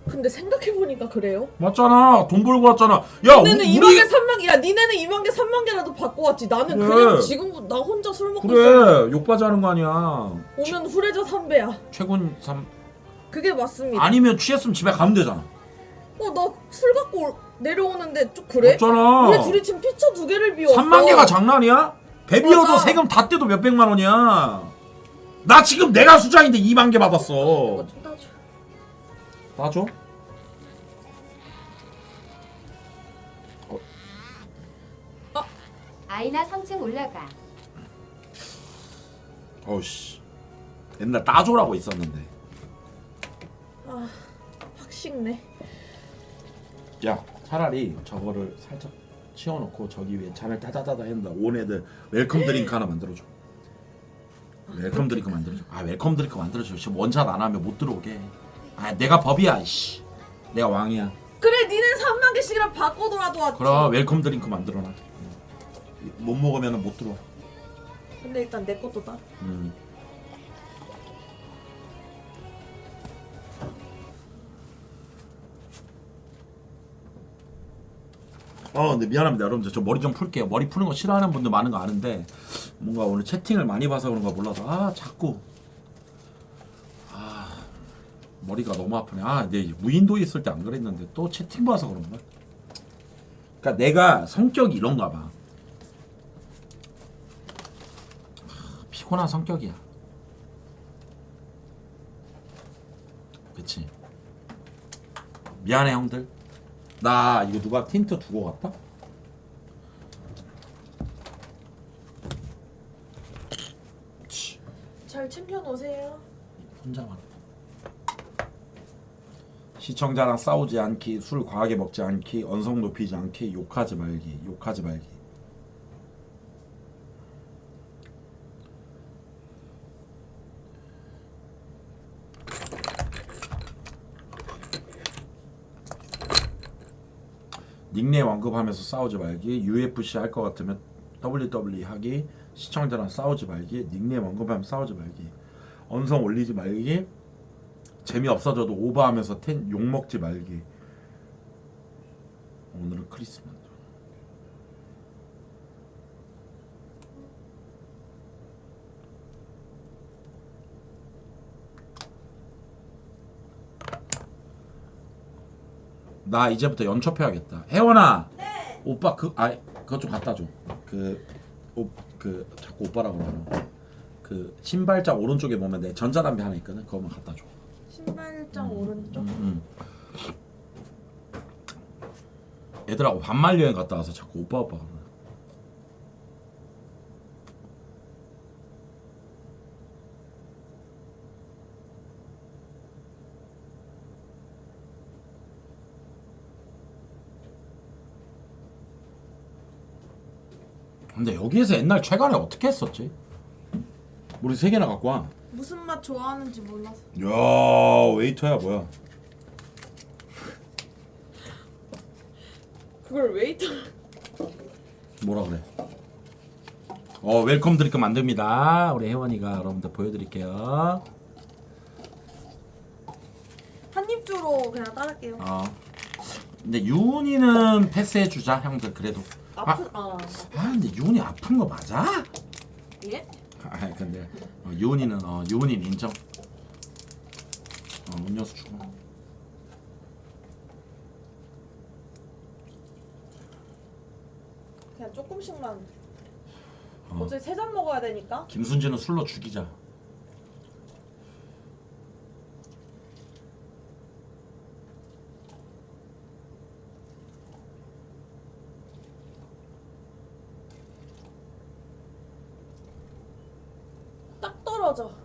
근데 생각해보니까 그래요? 맞잖아. 돈 벌고 왔잖아. 야 니네는 2만 개 3만 개. 야 니네는 2만 개 3만 개라도 받고 왔지. 나는 그래. 그냥 지금 나 혼자 술 먹고 있어. 그래 욕받이 하는 거 아니야. 오면 후레자 3배야. 최군 3. 그게 맞습니다. 아니면 취했으면 집에 가면 되잖아. 나 술 갖고 내려오는데 좀 그래? 없잖아. 우리 둘이 지금 피처 2개를 비웠어. 3만 개가 장난이야? 배 비워도 맞아. 세금 다 떼도 몇백만 원이야. 나 지금 내가 수장인데 2만 개 받았어. 이거 좀 따줘. 따줘? 아이나 3층 올라가. 어우씨 옛날 따조라고 있었는데. 아, 확 식네. 야 차라리 저거를 살짝 치워놓고 저기 위에 잔을 따다다다 했는데 온 애들 웰컴 드링크 하나 만들어줘. 웰컴 드링크 만들어줘. 아 웰컴 드링크 만들어줘. 지금 원샷 안 하면 못 들어오게. 아 내가 법이야. 씨. 내가 왕이야. 그래, 니는 3만 개씩이랑 바꿔더라도 왔지. 그럼 웰컴 드링크 만들어놔. 못 먹으면 못 들어와. 근데 일단 내 것도 따. 근데 미안합니다 여러분들. 저 머리 좀 풀게요. 머리 푸는 거 싫어하는 분들 많은 거 아는데 뭔가 오늘 채팅을 많이 봐서 그런가 몰라서 자꾸 머리가 너무 아프네. 내 무인도에 있을 때 안 그랬는데 또 채팅 봐서 그런가? 그러니까 내가 성격이 이런가 봐. 피곤한 성격이야. 그치? 미안해 형들. 나 이거 누가 틴트 두고 갔다? 잘 챙겨놓으세요. 혼자만. 시청자랑 싸우지 않기, 술 과하게 먹지 않기, 언성 높이지 않기, 욕하지 말기, 욕하지 말기. 닉네임 언급하면서 싸우지 말기, UFC 할 것 같으면 WWE 하기, 시청자랑 싸우지 말기, 닉네임 언급하면 싸우지 말기, 언성 올리지 말기, 재미없어져도 오버하면서 욕먹지 말기. 오늘은 크리스마스. 나 이제부터 연초해야겠다. 혜원아. 네. 오빠 그거 좀 갖다 줘. 자꾸 오빠라고 그러나. 그 신발장 오른쪽에 보면 내 전자담배 하나 있거든. 그거만 갖다 줘. 신발장 오른쪽. 애들하고 반말 여행 갔다 와서 자꾸 오빠 그러네. 근데 여기에서 옛날 최간에 어떻게 했었지? 우리 세 개나 갖고 와. 무슨 맛 좋아하는지 몰라서. 야 웨이터야 뭐야? 그걸 웨이터. 뭐라 그래? 웰컴 드링크 만듭니다. 우리 혜원이가 여러분들 보여드릴게요. 한 입주로 그냥 따를게요. 근데 윤이는 패스해주자 형들 그래도. 아픈 근데 윤이 아픈 거 맞아? 예? 근데 윤이는 윤이는 인정. 음료수 주고. 그냥 조금씩만. 어차피 3잔 먹어야 되니까. 김순진은 술로 죽이자. 딱 떨어져.